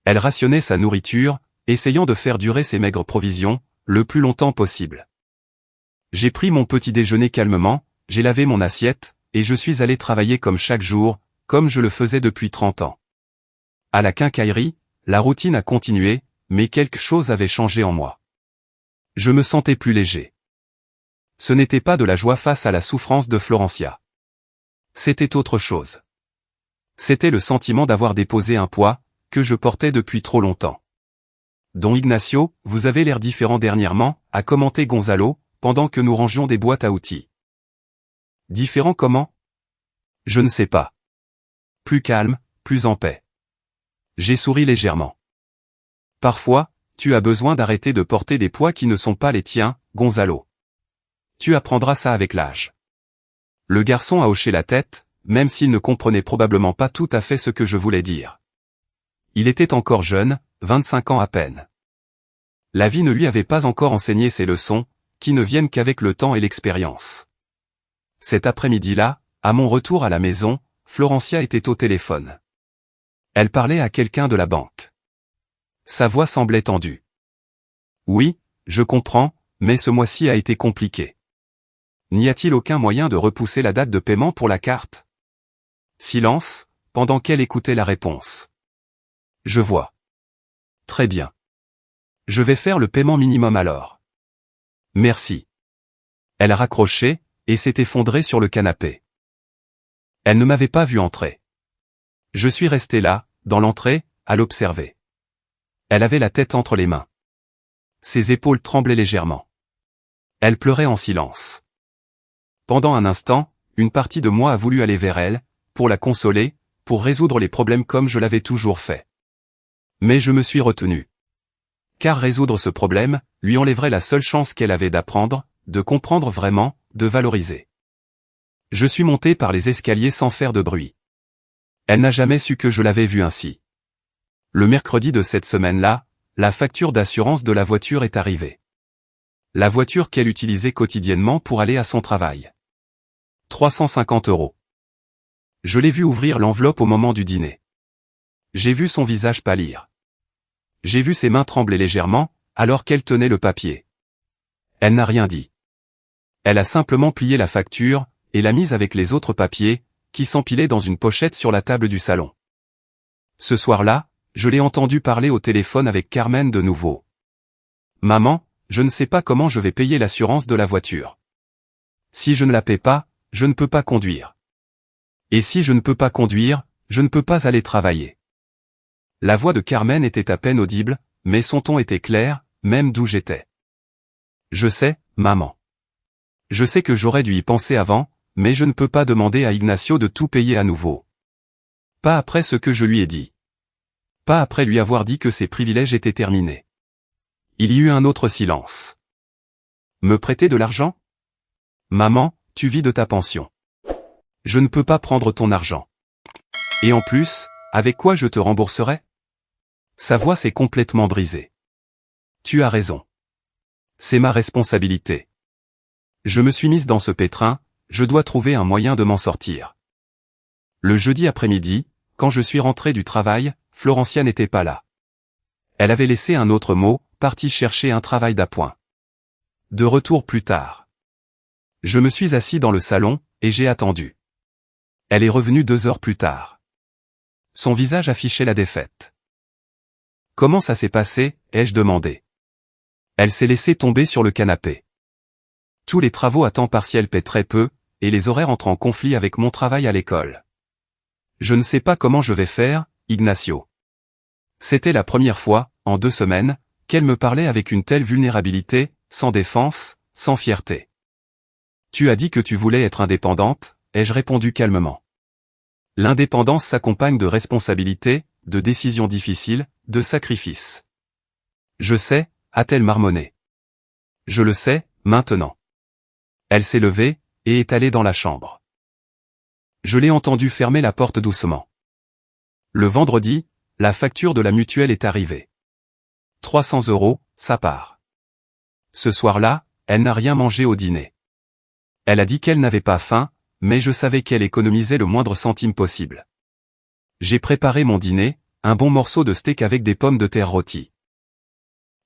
Elle rationnait sa nourriture, essayant de faire durer ses maigres provisions, le plus longtemps possible. J'ai pris mon petit déjeuner calmement, j'ai lavé mon assiette, et je suis allé travailler comme chaque jour, comme je le faisais depuis 30 ans. À la quincaillerie, la routine a continué, mais quelque chose avait changé en moi. Je me sentais plus léger. Ce n'était pas de la joie face à la souffrance de Florencia. C'était autre chose. C'était le sentiment d'avoir déposé un poids, que je portais depuis trop longtemps. Don Ignacio, vous avez l'air différent dernièrement, a commenté Gonzalo, pendant que nous rangions des boîtes à outils. Différent comment? Je ne sais pas. Plus calme, plus en paix. J'ai souri légèrement. Parfois, tu as besoin d'arrêter de porter des poids qui ne sont pas les tiens, Gonzalo. Tu apprendras ça avec l'âge. Le garçon a hoché la tête, même s'il ne comprenait probablement pas tout à fait ce que je voulais dire. Il était encore jeune, 25 ans à peine. La vie ne lui avait pas encore enseigné ses leçons, qui ne viennent qu'avec le temps et l'expérience. Cet après-midi-là, à mon retour à la maison, Florencia était au téléphone. Elle parlait à quelqu'un de la banque. Sa voix semblait tendue. Oui, je comprends, mais ce mois-ci a été compliqué. N'y a-t-il aucun moyen de repousser la date de paiement pour la carte? Silence, pendant qu'elle écoutait la réponse. Je vois. Très bien. Je vais faire le paiement minimum alors. Merci. Elle a raccroché, et s'est effondrée sur le canapé. Elle ne m'avait pas vu entrer. Je suis resté là, dans l'entrée, à l'observer. Elle avait la tête entre les mains. Ses épaules tremblaient légèrement. Elle pleurait en silence. Pendant un instant, une partie de moi a voulu aller vers elle, pour la consoler, pour résoudre les problèmes comme je l'avais toujours fait. Mais je me suis retenu. Car résoudre ce problème, lui enlèverait la seule chance qu'elle avait d'apprendre, de comprendre vraiment, de valoriser. Je suis monté par les escaliers sans faire de bruit. Elle n'a jamais su que je l'avais vue ainsi. Le mercredi de cette semaine-là, la facture d'assurance de la voiture est arrivée. La voiture qu'elle utilisait quotidiennement pour aller à son travail. 350 €. Je l'ai vue ouvrir l'enveloppe au moment du dîner. J'ai vu son visage pâlir. J'ai vu ses mains trembler légèrement, alors qu'elle tenait le papier. Elle n'a rien dit. Elle a simplement plié la facture, et l'a mise avec les autres papiers, qui s'empilaient dans une pochette sur la table du salon. Ce soir-là, je l'ai entendu parler au téléphone avec Carmen de nouveau. Maman, je ne sais pas comment je vais payer l'assurance de la voiture. Si je ne la paie pas, je ne peux pas conduire. Et si je ne peux pas conduire, je ne peux pas aller travailler. La voix de Carmen était à peine audible, mais son ton était clair, même d'où j'étais. Je sais, maman. Je sais que j'aurais dû y penser avant, mais je ne peux pas demander à Ignacio de tout payer à nouveau. Pas après ce que je lui ai dit. pas après lui avoir dit que ses privilèges étaient terminés. Il y eut un autre silence. Me prêter de l'argent? Maman, tu vis de ta pension. Je ne peux pas prendre ton argent. Et en plus, avec quoi je te rembourserai? Sa voix s'est complètement brisée. Tu as raison. C'est ma responsabilité. Je me suis mise dans ce pétrin, je dois trouver un moyen de m'en sortir. Le jeudi après-midi, quand je suis rentré du travail, Florencia n'était pas là. Elle avait laissé un autre mot, partie chercher un travail d'appoint. De retour plus tard. Je me suis assis dans le salon, et j'ai attendu. Elle est revenue 2 heures plus tard. Son visage affichait la défaite. Comment ça s'est passé, ai-je demandé. Elle s'est laissée tomber sur le canapé. Tous les travaux à temps partiel paient très peu, et les horaires entrent en conflit avec mon travail à l'école. Je ne sais pas comment je vais faire, Ignacio. C'était la première fois, en 2 semaines, qu'elle me parlait avec une telle vulnérabilité, sans défense, sans fierté. Tu as dit que tu voulais être indépendante, ai-je répondu calmement. L'indépendance s'accompagne de responsabilités, de décisions difficiles, de sacrifices. Je sais, a-t-elle marmonné. Je le sais, maintenant. Elle s'est levée, et est allée dans la chambre. Je l'ai entendue fermer la porte doucement. Le vendredi, la facture de la mutuelle est arrivée. 300 €, ça part. Ce soir-là, elle n'a rien mangé au dîner. Elle a dit qu'elle n'avait pas faim, mais je savais qu'elle économisait le moindre centime possible. J'ai préparé mon dîner, un bon morceau de steak avec des pommes de terre rôties.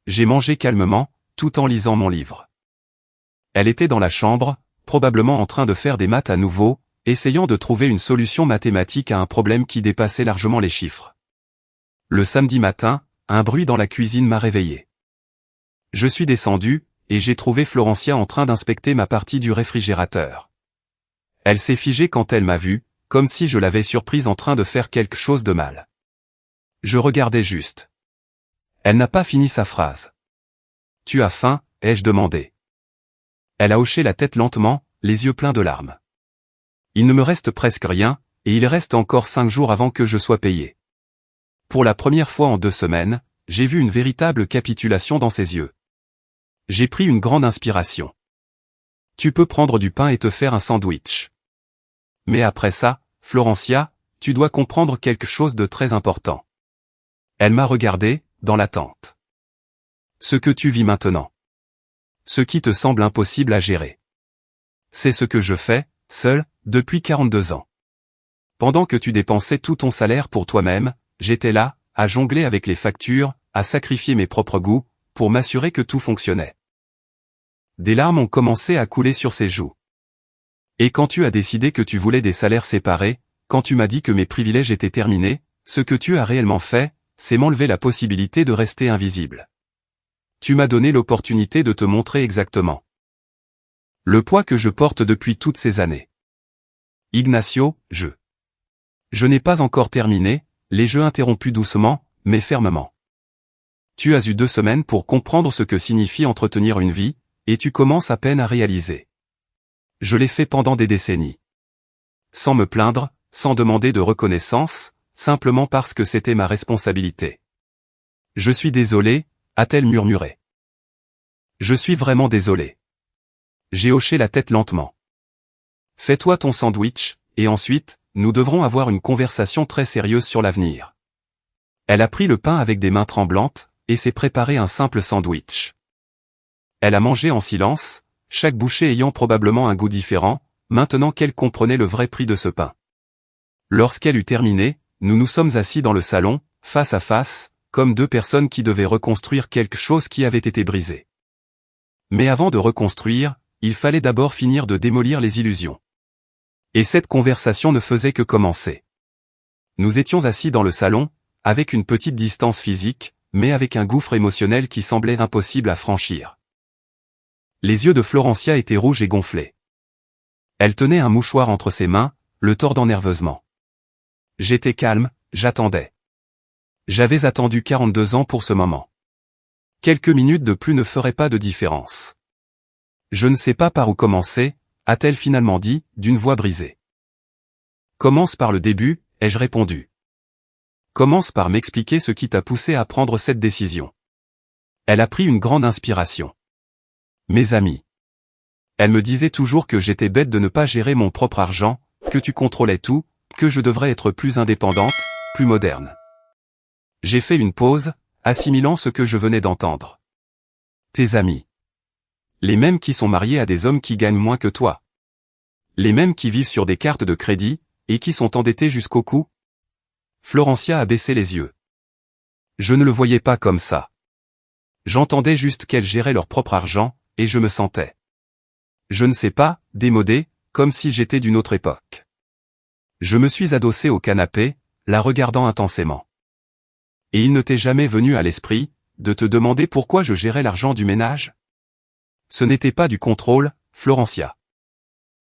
J'ai mangé calmement, tout en lisant mon livre. Elle était dans la chambre, probablement en train de faire des maths à nouveau, essayant de trouver une solution mathématique à un problème qui dépassait largement les chiffres. Le samedi matin, un bruit dans la cuisine m'a réveillé. Je suis descendu, et j'ai trouvé Florencia en train d'inspecter ma partie du réfrigérateur. Elle s'est figée quand elle m'a vu, comme si je l'avais surprise en train de faire quelque chose de mal. Je regardais juste. Elle n'a pas fini sa phrase. « Tu as faim ?» ai-je demandé. Elle a hoché la tête lentement, les yeux pleins de larmes. Il ne me reste presque rien, et il reste encore 5 jours avant que je sois payé. Pour la première fois en 2 semaines, j'ai vu une véritable capitulation dans ses yeux. J'ai pris une grande inspiration. Tu peux prendre du pain et te faire un sandwich. Mais après ça, Florencia, tu dois comprendre quelque chose de très important. Elle m'a regardé, dans l'attente. Ce que tu vis maintenant. Ce qui te semble impossible à gérer. C'est ce que je fais, seul, depuis 42 ans. Pendant que tu dépensais tout ton salaire pour toi-même, j'étais là, à jongler avec les factures, à sacrifier mes propres goûts, pour m'assurer que tout fonctionnait. Des larmes ont commencé à couler sur ses joues. Et quand tu as décidé que tu voulais des salaires séparés, quand tu m'as dit que mes privilèges étaient terminés, ce que tu as réellement fait, c'est m'enlever la possibilité de rester invisible. Tu m'as donné l'opportunité de te montrer exactement le poids que je porte depuis toutes ces années. Ignacio, je n'ai pas encore terminé, les jeux interrompus doucement, mais fermement. Tu as eu 2 semaines pour comprendre ce que signifie entretenir une vie, et tu commences à peine à réaliser. Je l'ai fait pendant des décennies. Sans me plaindre, sans demander de reconnaissance, simplement parce que c'était ma responsabilité. Je suis désolé, a-t-elle murmuré. Je suis vraiment désolé. J'ai hoché la tête lentement. Fais-toi ton sandwich, et ensuite, nous devrons avoir une conversation très sérieuse sur l'avenir. Elle a pris le pain avec des mains tremblantes, et s'est préparé un simple sandwich. Elle a mangé en silence, chaque bouchée ayant probablement un goût différent, maintenant qu'elle comprenait le vrai prix de ce pain. Lorsqu'elle eut terminé, nous nous sommes assis dans le salon, face à face, comme 2 personnes qui devaient reconstruire quelque chose qui avait été brisé. Mais avant de reconstruire, il fallait d'abord finir de démolir les illusions. Et cette conversation ne faisait que commencer. Nous étions assis dans le salon, avec une petite distance physique, mais avec un gouffre émotionnel qui semblait impossible à franchir. Les yeux de Florencia étaient rouges et gonflés. Elle tenait un mouchoir entre ses mains, le tordant nerveusement. J'étais calme, j'attendais. J'avais attendu 42 ans pour ce moment. Quelques minutes de plus ne feraient pas de différence. Je ne sais pas par où commencer, a-t-elle finalement dit, d'une voix brisée. Commence par le début, ai-je répondu. Commence par m'expliquer ce qui t'a poussé à prendre cette décision. Elle a pris une grande inspiration. Mes amis. Elle me disait toujours que j'étais bête de ne pas gérer mon propre argent, que tu contrôlais tout, que je devrais être plus indépendante, plus moderne. J'ai fait une pause, assimilant ce que je venais d'entendre. Tes amis. Les mêmes qui sont mariés à des hommes qui gagnent moins que toi. Les mêmes qui vivent sur des cartes de crédit, et qui sont endettés jusqu'au cou. Florencia a baissé les yeux. Je ne le voyais pas comme ça. J'entendais juste qu'elles géraient leur propre argent, et je me sentais. Je ne sais pas, démodé, comme si j'étais d'une autre époque. Je me suis adossé au canapé, la regardant intensément. Et il ne t'est jamais venu à l'esprit, de te demander pourquoi je gérais l'argent du ménage? Ce n'était pas du contrôle, Florencia.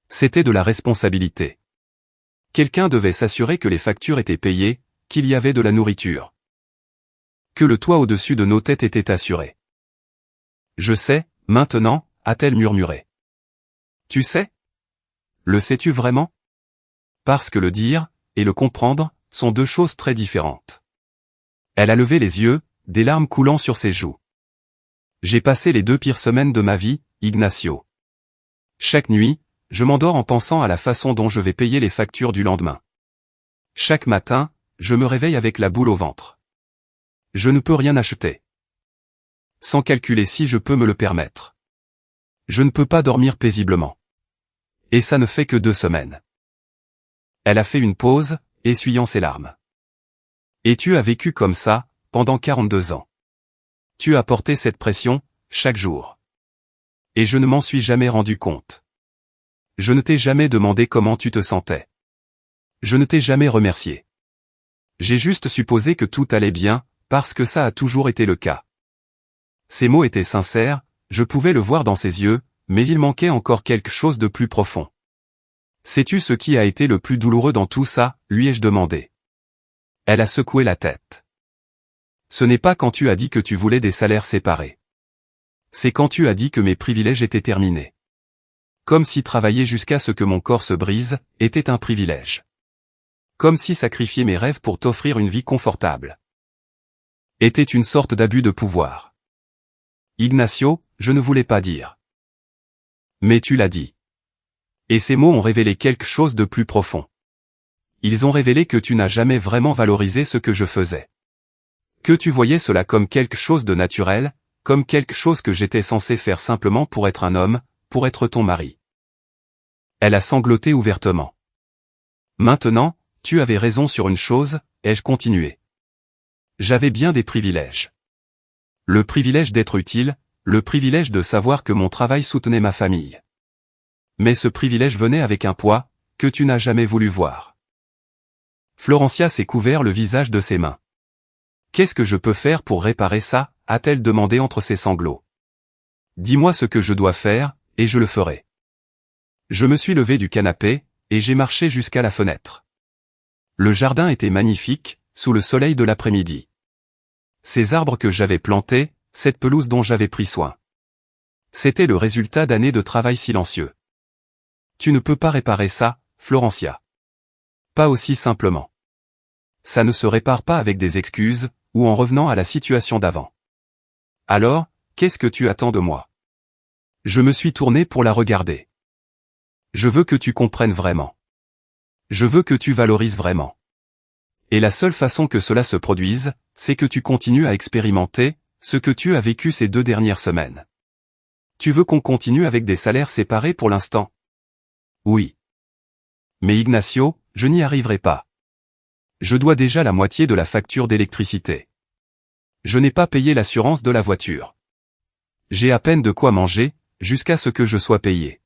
C'était de la responsabilité. Quelqu'un devait s'assurer que les factures étaient payées, qu'il y avait de la nourriture. Que le toit au-dessus de nos têtes était assuré. Je sais, maintenant, a-t-elle murmuré. Tu sais? Le sais-tu vraiment? Parce que le dire, et le comprendre, sont deux choses très différentes. Elle a levé les yeux, des larmes coulant sur ses joues. J'ai passé les 2 pires semaines de ma vie, Ignacio. Chaque nuit, je m'endors en pensant à la façon dont je vais payer les factures du lendemain. Chaque matin, je me réveille avec la boule au ventre. Je ne peux rien acheter. Sans calculer si je peux me le permettre. Je ne peux pas dormir paisiblement. Et ça ne fait que 2 semaines. Elle a fait une pause, essuyant ses larmes. Et tu as vécu comme ça, pendant 42 ans. Tu as porté cette pression, chaque jour. Et je ne m'en suis jamais rendu compte. Je ne t'ai jamais demandé comment tu te sentais. Je ne t'ai jamais remercié. J'ai juste supposé que tout allait bien, parce que ça a toujours été le cas. Ces mots étaient sincères, je pouvais le voir dans ses yeux, mais il manquait encore quelque chose de plus profond. Sais-tu ce qui a été le plus douloureux dans tout ça, lui ai-je demandé. Elle a secoué la tête. Ce n'est pas quand tu as dit que tu voulais des salaires séparés. C'est quand tu as dit que mes privilèges étaient terminés. Comme si travailler jusqu'à ce que mon corps se brise, était un privilège. Comme si sacrifier mes rêves pour t'offrir une vie confortable était une sorte d'abus de pouvoir. Ignacio, je ne voulais pas dire. Mais tu l'as dit. Et ces mots ont révélé quelque chose de plus profond. Ils ont révélé que tu n'as jamais vraiment valorisé ce que je faisais. Que tu voyais cela comme quelque chose de naturel, comme quelque chose que j'étais censé faire simplement pour être un homme, pour être ton mari. Elle a sangloté ouvertement. Maintenant, tu avais raison sur une chose, ai-je continué. J'avais bien des privilèges. Le privilège d'être utile, le privilège de savoir que mon travail soutenait ma famille. Mais ce privilège venait avec un poids, que tu n'as jamais voulu voir. Florencia s'est couvert le visage de ses mains. Qu'est-ce que je peux faire pour réparer ça, a-t-elle demandé entre ses sanglots. Dis-moi ce que je dois faire, et je le ferai. Je me suis levé du canapé, et j'ai marché jusqu'à la fenêtre. Le jardin était magnifique, sous le soleil de l'après-midi. Ces arbres que j'avais plantés, cette pelouse dont j'avais pris soin. C'était le résultat d'années de travail silencieux. Tu ne peux pas réparer ça, Florencia. Pas aussi simplement. Ça ne se répare pas avec des excuses, ou en revenant à la situation d'avant. Alors, qu'est-ce que tu attends de moi? Je me suis tourné pour la regarder. Je veux que tu comprennes vraiment. Je veux que tu valorises vraiment. Et la seule façon que cela se produise, c'est que tu continues à expérimenter ce que tu as vécu ces 2 dernières semaines. Tu veux qu'on continue avec des salaires séparés pour l'instant? Oui. Mais Ignacio, je n'y arriverai pas. Je dois déjà la moitié de la facture d'électricité. Je n'ai pas payé l'assurance de la voiture. J'ai à peine de quoi manger, jusqu'à ce que je sois payé.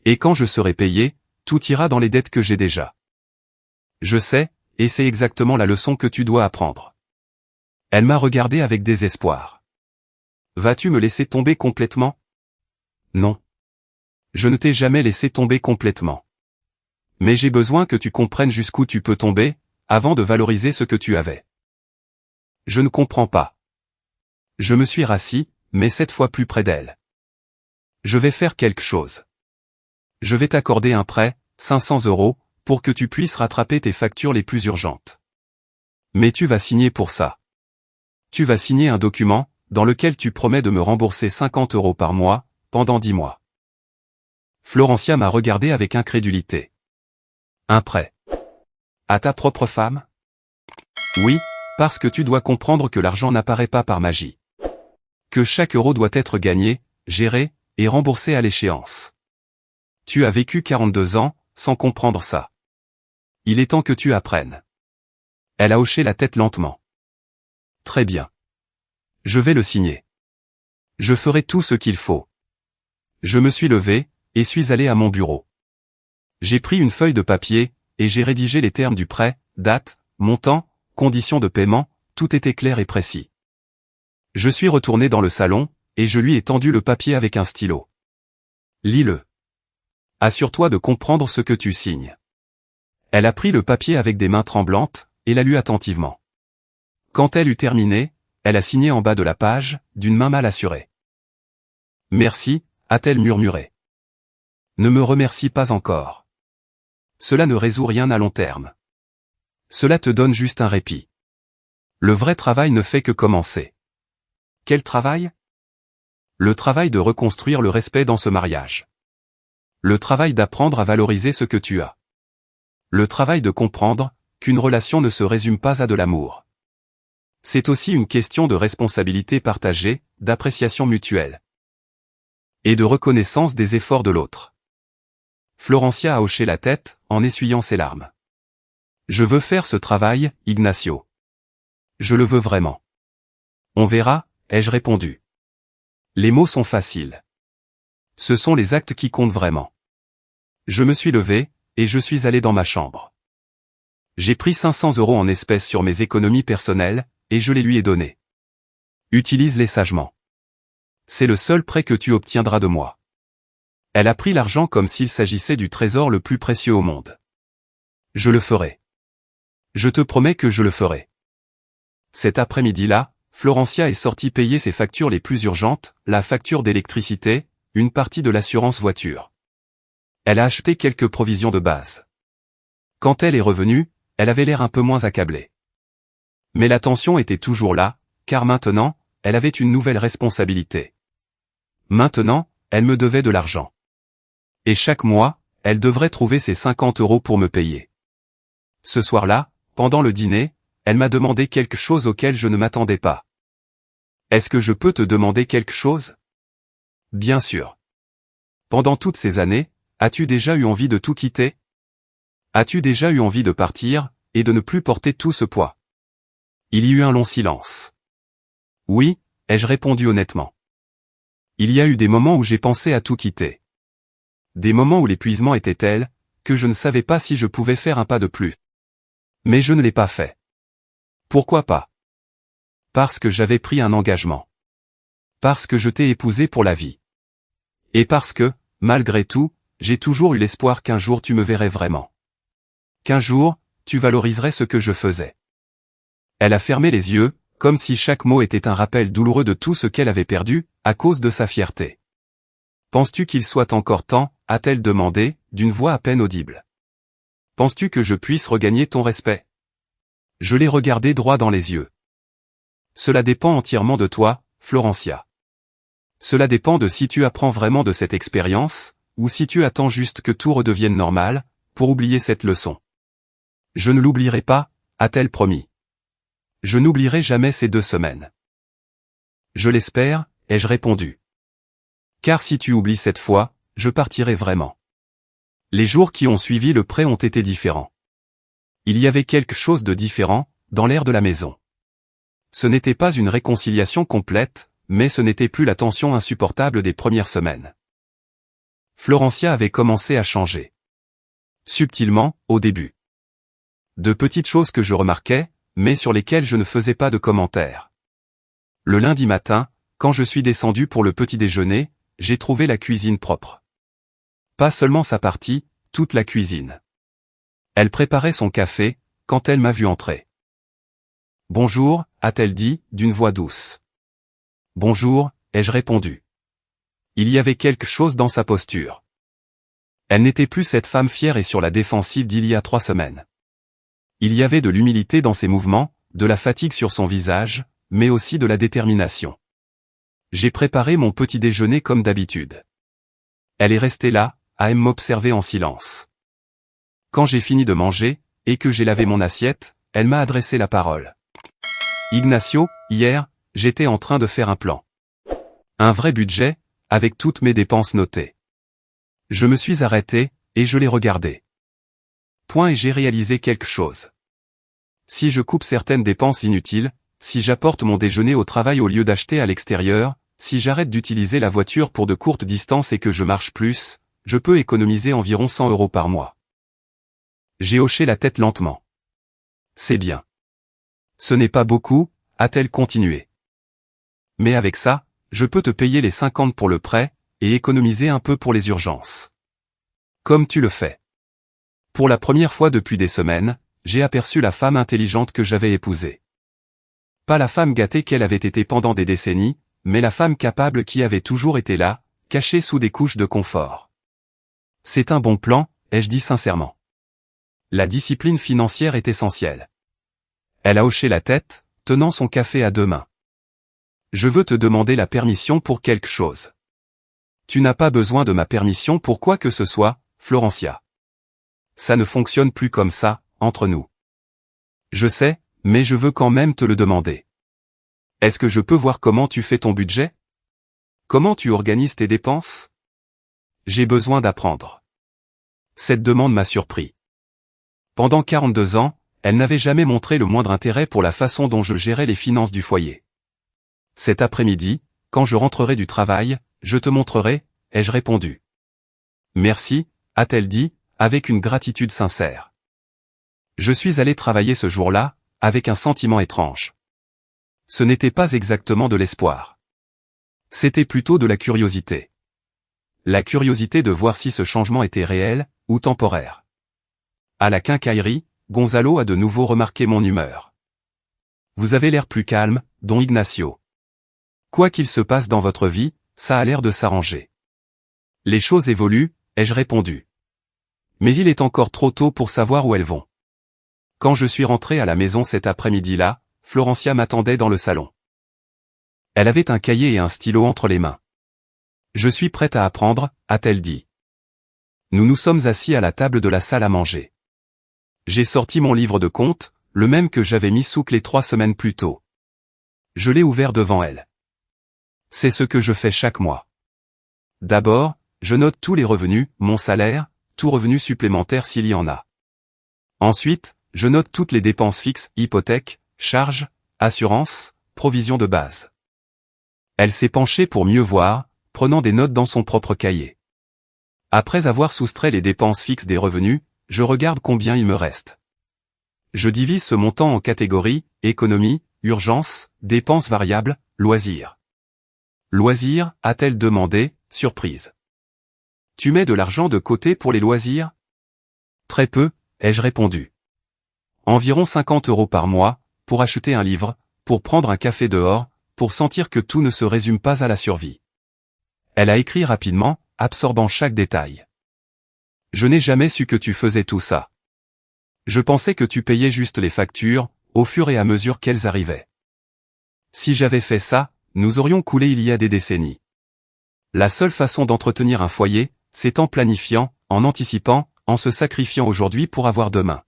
Et quand je serai payé, tout ira dans les dettes que j'ai déjà. Je sais, et c'est exactement la leçon que tu dois apprendre. Elle m'a regardé avec désespoir. Vas-tu me laisser tomber complètement? Non. Je ne t'ai jamais laissé tomber complètement. Mais j'ai besoin que tu comprennes jusqu'où tu peux tomber, avant de valoriser ce que tu avais. Je ne comprends pas. Je me suis rassis, mais cette fois plus près d'elle. Je vais faire quelque chose. Je vais t'accorder un prêt, 500 €, pour que tu puisses rattraper tes factures les plus urgentes. Mais tu vas signer pour ça. Tu vas signer un document, dans lequel tu promets de me rembourser 50 € par mois, pendant 10 mois. Florencia m'a regardé avec incrédulité. Un prêt. À ta propre femme? Oui, parce que tu dois comprendre que l'argent n'apparaît pas par magie. Que chaque euro doit être gagné, géré, et remboursé à l'échéance. Tu as vécu 42 ans, sans comprendre ça. Il est temps que tu apprennes. Elle a hoché la tête lentement. Très bien. Je vais le signer. Je ferai tout ce qu'il faut. Je me suis levé, et suis allé à mon bureau. J'ai pris une feuille de papier, et j'ai rédigé les termes du prêt, date, montant, conditions de paiement, tout était clair et précis. Je suis retourné dans le salon, et je lui ai tendu le papier avec un stylo. Lis-le. Assure-toi de comprendre ce que tu signes. Elle a pris le papier avec des mains tremblantes, et l'a lu attentivement. Quand elle eut terminé, elle a signé en bas de la page, d'une main mal assurée. Merci, a-t-elle murmuré. Ne me remercie pas encore. Cela ne résout rien à long terme. Cela te donne juste un répit. Le vrai travail ne fait que commencer. Quel travail? Le travail de reconstruire le respect dans ce mariage. Le travail d'apprendre à valoriser ce que tu as. Le travail de comprendre qu'une relation ne se résume pas à de l'amour. C'est aussi une question de responsabilité partagée, d'appréciation mutuelle. Et de reconnaissance des efforts de l'autre. Florencia a hoché la tête, en essuyant ses larmes. Je veux faire ce travail, Ignacio. Je le veux vraiment. On verra, ai-je répondu. Les mots sont faciles. Ce sont les actes qui comptent vraiment. Je me suis levé, et je suis allé dans ma chambre. J'ai pris 500 € en espèces sur mes économies personnelles, et je les lui ai donnés. Utilise-les sagement. C'est le seul prêt que tu obtiendras de moi. Elle a pris l'argent comme s'il s'agissait du trésor le plus précieux au monde. Je le ferai. Je te promets que je le ferai. Cet après-midi-là, Florencia est sortie payer ses factures les plus urgentes, la facture d'électricité, une partie de l'assurance voiture. Elle a acheté quelques provisions de base. Quand elle est revenue, elle avait l'air un peu moins accablée. Mais la tension était toujours là, car maintenant, elle avait une nouvelle responsabilité. Maintenant, elle me devait de l'argent. Et chaque mois, elle devrait trouver ses 50 € pour me payer. Ce soir-là, pendant le dîner, elle m'a demandé quelque chose auquel je ne m'attendais pas. Est-ce que je peux te demander quelque chose? Bien sûr. Pendant toutes ces années, as-tu déjà eu envie de tout quitter? As-tu déjà eu envie de partir, et de ne plus porter tout ce poids? Il y eut un long silence. Oui, ai-je répondu honnêtement. Il y a eu des moments où j'ai pensé à tout quitter. Des moments où l'épuisement était tel, que je ne savais pas si je pouvais faire un pas de plus. Mais je ne l'ai pas fait. Pourquoi pas? Parce que j'avais pris un engagement. Parce que je t'ai épousé pour la vie. Et parce que, malgré tout, j'ai toujours eu l'espoir qu'un jour tu me verrais vraiment. Qu'un jour, tu valoriserais ce que je faisais. Elle a fermé les yeux, comme si chaque mot était un rappel douloureux de tout ce qu'elle avait perdu, à cause de sa fierté. Penses-tu qu'il soit encore temps, a-t-elle demandé, d'une voix à peine audible. Penses-tu que je puisse regagner ton respect? Je l'ai regardé droit dans les yeux. Cela dépend entièrement de toi, Florencia. Cela dépend de si tu apprends vraiment de cette expérience, ou si tu attends juste que tout redevienne normal, pour oublier cette leçon. Je ne l'oublierai pas, a-t-elle promis. Je n'oublierai jamais ces 2 semaines. Je l'espère, ai-je répondu. Car si tu oublies cette fois, je partirai vraiment. Les jours qui ont suivi le prêt ont été différents. Il y avait quelque chose de différent, dans l'air de la maison. Ce n'était pas une réconciliation complète, mais ce n'était plus la tension insupportable des premières semaines. Florencia avait commencé à changer. Subtilement, au début. De petites choses que je remarquais, mais sur lesquelles je ne faisais pas de commentaires. Le lundi matin, quand je suis descendu pour le petit déjeuner, j'ai trouvé la cuisine propre. Pas seulement sa partie, toute la cuisine. Elle préparait son café, quand elle m'a vu entrer. Bonjour, a-t-elle dit, d'une voix douce. Bonjour, ai-je répondu. Il y avait quelque chose dans sa posture. Elle n'était plus cette femme fière et sur la défensive d'il y a 3 semaines. Il y avait de l'humilité dans ses mouvements, de la fatigue sur son visage, mais aussi de la détermination. J'ai préparé mon petit déjeuner comme d'habitude. Elle est restée là, à m'observer en silence. Quand j'ai fini de manger, et que j'ai lavé mon assiette, elle m'a adressé la parole. Ignacio, hier, j'étais en train de faire un plan. Un vrai budget, avec toutes mes dépenses notées. Je me suis arrêté, et je l'ai regardé. Et j'ai réalisé quelque chose. Si je coupe certaines dépenses inutiles, si j'apporte mon déjeuner au travail au lieu d'acheter à l'extérieur, si j'arrête d'utiliser la voiture pour de courtes distances et que je marche plus, je peux économiser environ 100 € par mois. J'ai hoché la tête lentement. C'est bien. Ce n'est pas beaucoup, a-t-elle continué. Mais avec ça, je peux te payer les 50 pour le prêt, et économiser un peu pour les urgences. Comme tu le fais. Pour la première fois depuis des semaines, j'ai aperçu la femme intelligente que j'avais épousée. Pas la femme gâtée qu'elle avait été pendant des décennies, mais la femme capable qui avait toujours été là, cachée sous des couches de confort. C'est un bon plan, ai-je dit sincèrement. La discipline financière est essentielle. Elle a hoché la tête, tenant son café à deux mains. Je veux te demander la permission pour quelque chose. Tu n'as pas besoin de ma permission pour quoi que ce soit, Florencia. Ça ne fonctionne plus comme ça, entre nous. Je sais, mais je veux quand même te le demander. Est-ce que je peux voir comment tu fais ton budget? Comment tu organises tes dépenses? J'ai besoin d'apprendre. Cette demande m'a surpris. Pendant 42 ans, elle n'avait jamais montré le moindre intérêt pour la façon dont je gérais les finances du foyer. Cet après-midi, quand je rentrerai du travail, je te montrerai, ai-je répondu. Merci, a-t-elle dit, avec une gratitude sincère. Je suis allé travailler ce jour-là, avec un sentiment étrange. Ce n'était pas exactement de l'espoir. C'était plutôt de la curiosité. La curiosité de voir si ce changement était réel, ou temporaire. À la quincaillerie, Gonzalo a de nouveau remarqué mon humeur. Vous avez l'air plus calme, don Ignacio. Quoi qu'il se passe dans votre vie, ça a l'air de s'arranger. Les choses évoluent, ai-je répondu. Mais il est encore trop tôt pour savoir où elles vont. Quand je suis rentré à la maison cet après-midi-là, Florencia m'attendait dans le salon. Elle avait un cahier et un stylo entre les mains. Je suis prête à apprendre, a-t-elle dit. Nous nous sommes assis à la table de la salle à manger. J'ai sorti mon livre de comptes, le même que j'avais mis sous clé 3 semaines plus tôt. Je l'ai ouvert devant elle. C'est ce que je fais chaque mois. D'abord, je note tous les revenus, mon salaire, tout revenu supplémentaire s'il y en a. Ensuite, je note toutes les dépenses fixes, hypothèque, charges, assurance, provisions de base. Elle s'est penchée pour mieux voir, prenant des notes dans son propre cahier. Après avoir soustrait les dépenses fixes des revenus, je regarde combien il me reste. Je divise ce montant en catégories, économie, urgence, dépenses variables, loisirs. Loisirs, a-t-elle demandé, surprise. Tu mets de l'argent de côté pour les loisirs? Très peu, ai-je répondu. Environ 50 € par mois, pour acheter un livre, pour prendre un café dehors, pour sentir que tout ne se résume pas à la survie. Elle a écrit rapidement, absorbant chaque détail. Je n'ai jamais su que tu faisais tout ça. Je pensais que tu payais juste les factures, au fur et à mesure qu'elles arrivaient. Si j'avais fait ça, nous aurions coulé il y a des décennies. La seule façon d'entretenir un foyer, c'est en planifiant, en anticipant, en se sacrifiant aujourd'hui pour avoir demain.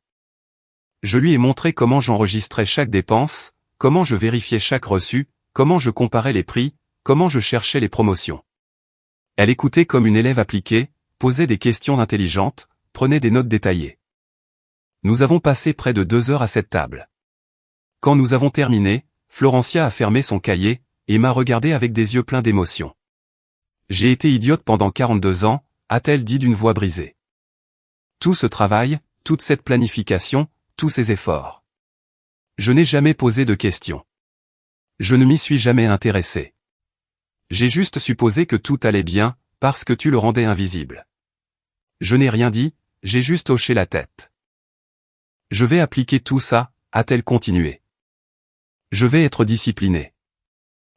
Je lui ai montré comment j'enregistrais chaque dépense, comment je vérifiais chaque reçu, comment je comparais les prix, comment je cherchais les promotions. Elle écoutait comme une élève appliquée, posait des questions intelligentes, prenait des notes détaillées. Nous avons passé près de 2 heures à cette table. Quand nous avons terminé, Florencia a fermé son cahier, et m'a regardé avec des yeux pleins d'émotion. J'ai été idiote pendant 42 ans, a-t-elle dit d'une voix brisée. Tout ce travail, toute cette planification, tous ces efforts. Je n'ai jamais posé de questions. Je ne m'y suis jamais intéressé. J'ai juste supposé que tout allait bien, parce que tu le rendais invisible. Je n'ai rien dit, j'ai juste hoché la tête. Je vais appliquer tout ça, a-t-elle continué. Je vais être discipliné.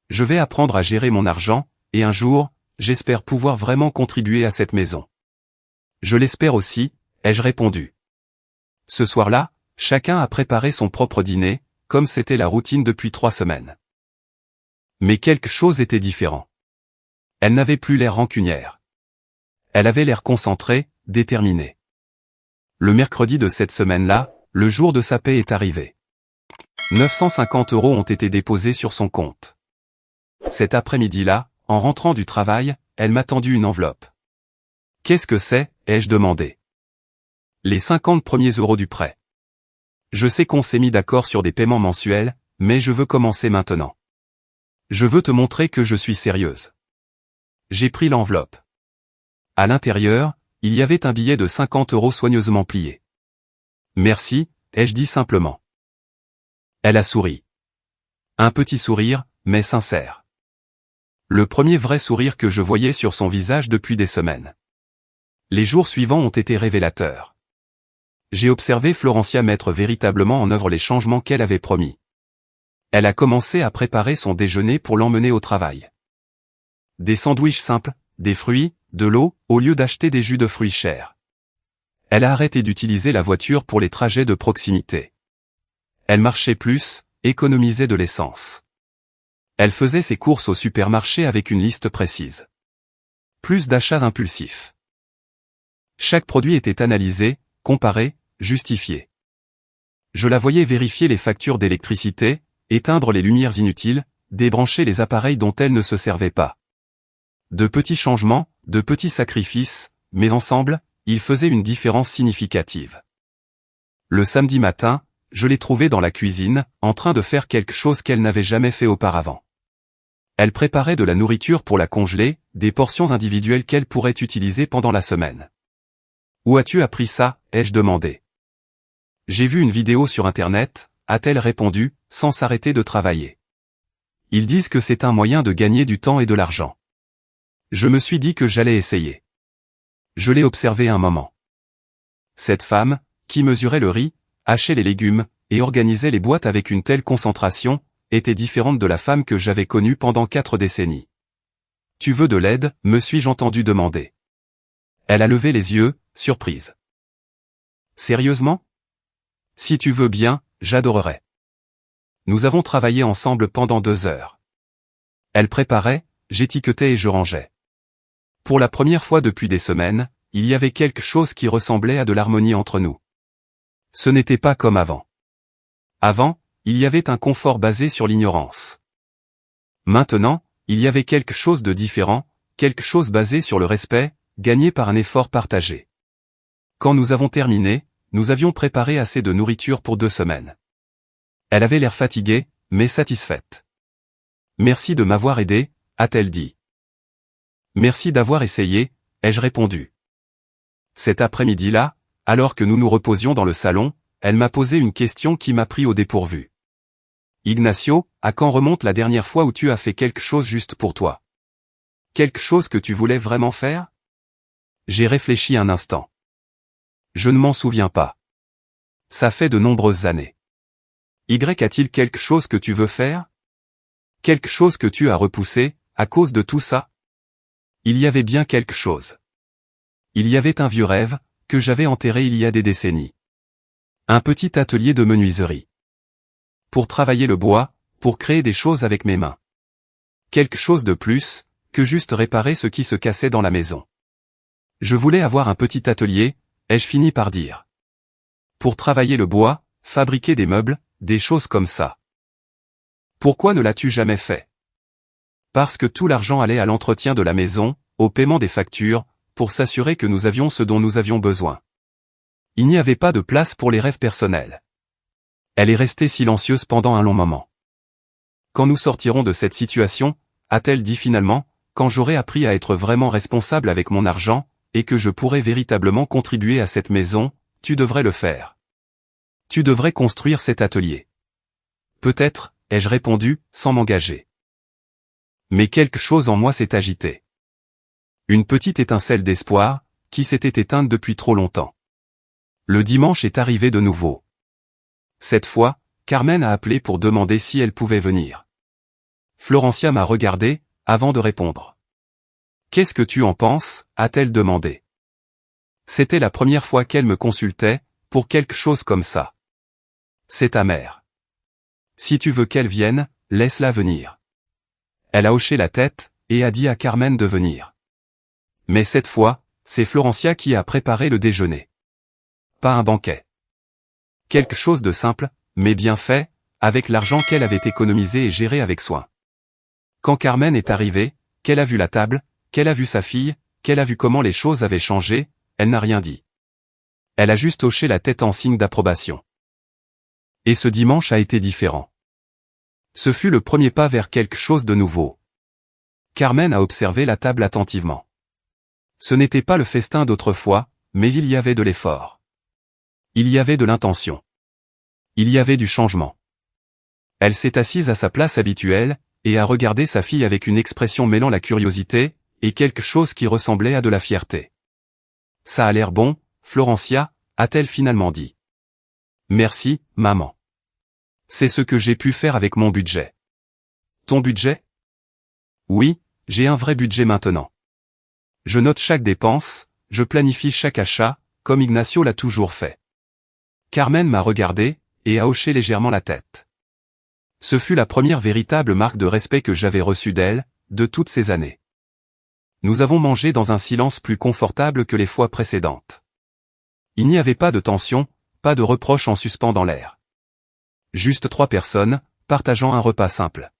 Je vais apprendre à gérer mon argent, et un jour, j'espère pouvoir vraiment contribuer à cette maison. Je l'espère aussi, ai-je répondu. Ce soir-là, chacun a préparé son propre dîner, comme c'était la routine depuis 3 semaines. Mais quelque chose était différent. Elle n'avait plus l'air rancunière. Elle avait l'air concentrée, déterminée. Le mercredi de cette semaine-là, le jour de sa paie est arrivé. 950 € ont été déposés sur son compte. Cet après-midi-là, en rentrant du travail, elle m'a tendu une enveloppe. « Qu'est-ce que c'est ?» ai-je demandé. « Les 50 premiers euros du prêt. Je sais qu'on s'est mis d'accord sur des paiements mensuels, mais je veux commencer maintenant. Je veux te montrer que je suis sérieuse. » J'ai pris l'enveloppe. À l'intérieur, il y avait un billet de 50 € soigneusement plié. « Merci », ai-je dit simplement. Elle a souri. Un petit sourire, mais sincère. Le premier vrai sourire que je voyais sur son visage depuis des semaines. Les jours suivants ont été révélateurs. J'ai observé Florencia mettre véritablement en œuvre les changements qu'elle avait promis. Elle a commencé à préparer son déjeuner pour l'emmener au travail. Des sandwichs simples, des fruits, de l'eau, au lieu d'acheter des jus de fruits chers. Elle a arrêté d'utiliser la voiture pour les trajets de proximité. Elle marchait plus, économisait de l'essence. Elle faisait ses courses au supermarché avec une liste précise. Plus d'achats impulsifs. Chaque produit était analysé, comparé, justifié. Je la voyais vérifier les factures d'électricité, éteindre les lumières inutiles, débrancher les appareils dont elle ne se servait pas. De petits changements, de petits sacrifices, mais ensemble, ils faisaient une différence significative. Le samedi matin, je l'ai trouvée dans la cuisine, en train de faire quelque chose qu'elle n'avait jamais fait auparavant. Elle préparait de la nourriture pour la congeler, des portions individuelles qu'elle pourrait utiliser pendant la semaine. « Où as-tu appris ça ?» ai-je demandé. « J'ai vu une vidéo sur Internet », a-t-elle répondu, sans s'arrêter de travailler. Ils disent que c'est un moyen de gagner du temps et de l'argent. Je me suis dit que j'allais essayer. Je l'ai observé un moment. Cette femme, qui mesurait le riz, hachait les légumes, et organisait les boîtes avec une telle concentration, était différente de la femme que j'avais connue pendant 4 décennies. « Tu veux de l'aide ?» me suis-je entendu demander. Elle a levé les yeux, surprise. « Sérieusement ? Si tu veux bien, j'adorerais. » Nous avons travaillé ensemble pendant 2 heures. Elle préparait, j'étiquetais et je rangeais. Pour la première fois depuis des semaines, il y avait quelque chose qui ressemblait à de l'harmonie entre nous. Ce n'était pas comme avant. Avant, il y avait un confort basé sur l'ignorance. Maintenant, il y avait quelque chose de différent, quelque chose basé sur le respect, gagné par un effort partagé. Quand nous avons terminé, nous avions préparé assez de nourriture pour 2 semaines. Elle avait l'air fatiguée, mais satisfaite. « Merci de m'avoir aidé », a-t-elle dit. « Merci d'avoir essayé », ai-je répondu. Cet après-midi-là, alors que nous nous reposions dans le salon, elle m'a posé une question qui m'a pris au dépourvu. « Ignacio, à quand remonte la dernière fois où tu as fait quelque chose juste pour toi? Quelque chose que tu voulais vraiment faire ?» J'ai réfléchi un instant. Je ne m'en souviens pas. Ça fait de nombreuses années. Y a-t-il quelque chose que tu veux faire? Quelque chose que tu as repoussé, à cause de tout ça? Il y avait bien quelque chose. Il y avait un vieux rêve, que j'avais enterré il y a des décennies. Un petit atelier de menuiserie. Pour travailler le bois, pour créer des choses avec mes mains. Quelque chose de plus, que juste réparer ce qui se cassait dans la maison. Je voulais avoir un petit atelier, ai-je fini par dire. Pour travailler le bois, fabriquer des meubles, des choses comme ça. Pourquoi ne l'as-tu jamais fait? Parce que tout l'argent allait à l'entretien de la maison, au paiement des factures, pour s'assurer que nous avions ce dont nous avions besoin. Il n'y avait pas de place pour les rêves personnels. Elle est restée silencieuse pendant un long moment. Quand nous sortirons de cette situation, a-t-elle dit finalement, quand j'aurai appris à être vraiment responsable avec mon argent, et que je pourrai véritablement contribuer à cette maison, tu devrais le faire. Tu devrais construire cet atelier. Peut-être, ai-je répondu, sans m'engager. Mais quelque chose en moi s'est agité. Une petite étincelle d'espoir, qui s'était éteinte depuis trop longtemps. Le dimanche est arrivé de nouveau. Cette fois, Carmen a appelé pour demander si elle pouvait venir. Florencia m'a regardé, avant de répondre. « Qu'est-ce que tu en penses ?» a-t-elle demandé. C'était la première fois qu'elle me consultait, pour quelque chose comme ça. C'est amer. Si tu veux qu'elle vienne, laisse-la venir. Elle a hoché la tête, et a dit à Carmen de venir. Mais cette fois, c'est Florencia qui a préparé le déjeuner. Pas un banquet. Quelque chose de simple, mais bien fait, avec l'argent qu'elle avait économisé et géré avec soin. Quand Carmen est arrivée, qu'elle a vu la table, qu'elle a vu sa fille, qu'elle a vu comment les choses avaient changé, elle n'a rien dit. Elle a juste hoché la tête en signe d'approbation. Et ce dimanche a été différent. Ce fut le premier pas vers quelque chose de nouveau. Carmen a observé la table attentivement. Ce n'était pas le festin d'autrefois, mais il y avait de l'effort. Il y avait de l'intention. Il y avait du changement. Elle s'est assise à sa place habituelle, et a regardé sa fille avec une expression mêlant la curiosité, et quelque chose qui ressemblait à de la fierté. Ça a l'air bon, Florencia, a-t-elle finalement dit. Merci, maman. C'est ce que j'ai pu faire avec mon budget. Ton budget? Oui, j'ai un vrai budget maintenant. Je note chaque dépense, je planifie chaque achat, comme Ignacio l'a toujours fait. Carmen m'a regardé, et a hoché légèrement la tête. Ce fut la première véritable marque de respect que j'avais reçue d'elle, de toutes ces années. Nous avons mangé dans un silence plus confortable que les fois précédentes. Il n'y avait pas de tension, pas de reproches en suspens dans l'air. Juste 3 personnes, partageant un repas simple.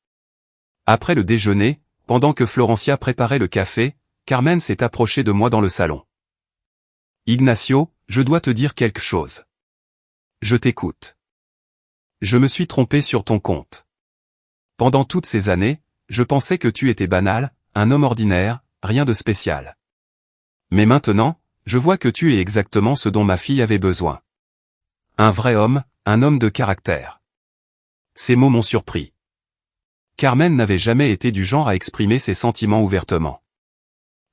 Après le déjeuner, pendant que Florencia préparait le café, Carmen s'est approchée de moi dans le salon. Ignacio, je dois te dire quelque chose. Je t'écoute. Je me suis trompé sur ton compte. Pendant toutes ces années, je pensais que tu étais banal, un homme ordinaire, rien de spécial. Mais maintenant, je vois que tu es exactement ce dont ma fille avait besoin. Un vrai homme, un homme de caractère. Ces mots m'ont surpris. Carmen n'avait jamais été du genre à exprimer ses sentiments ouvertement.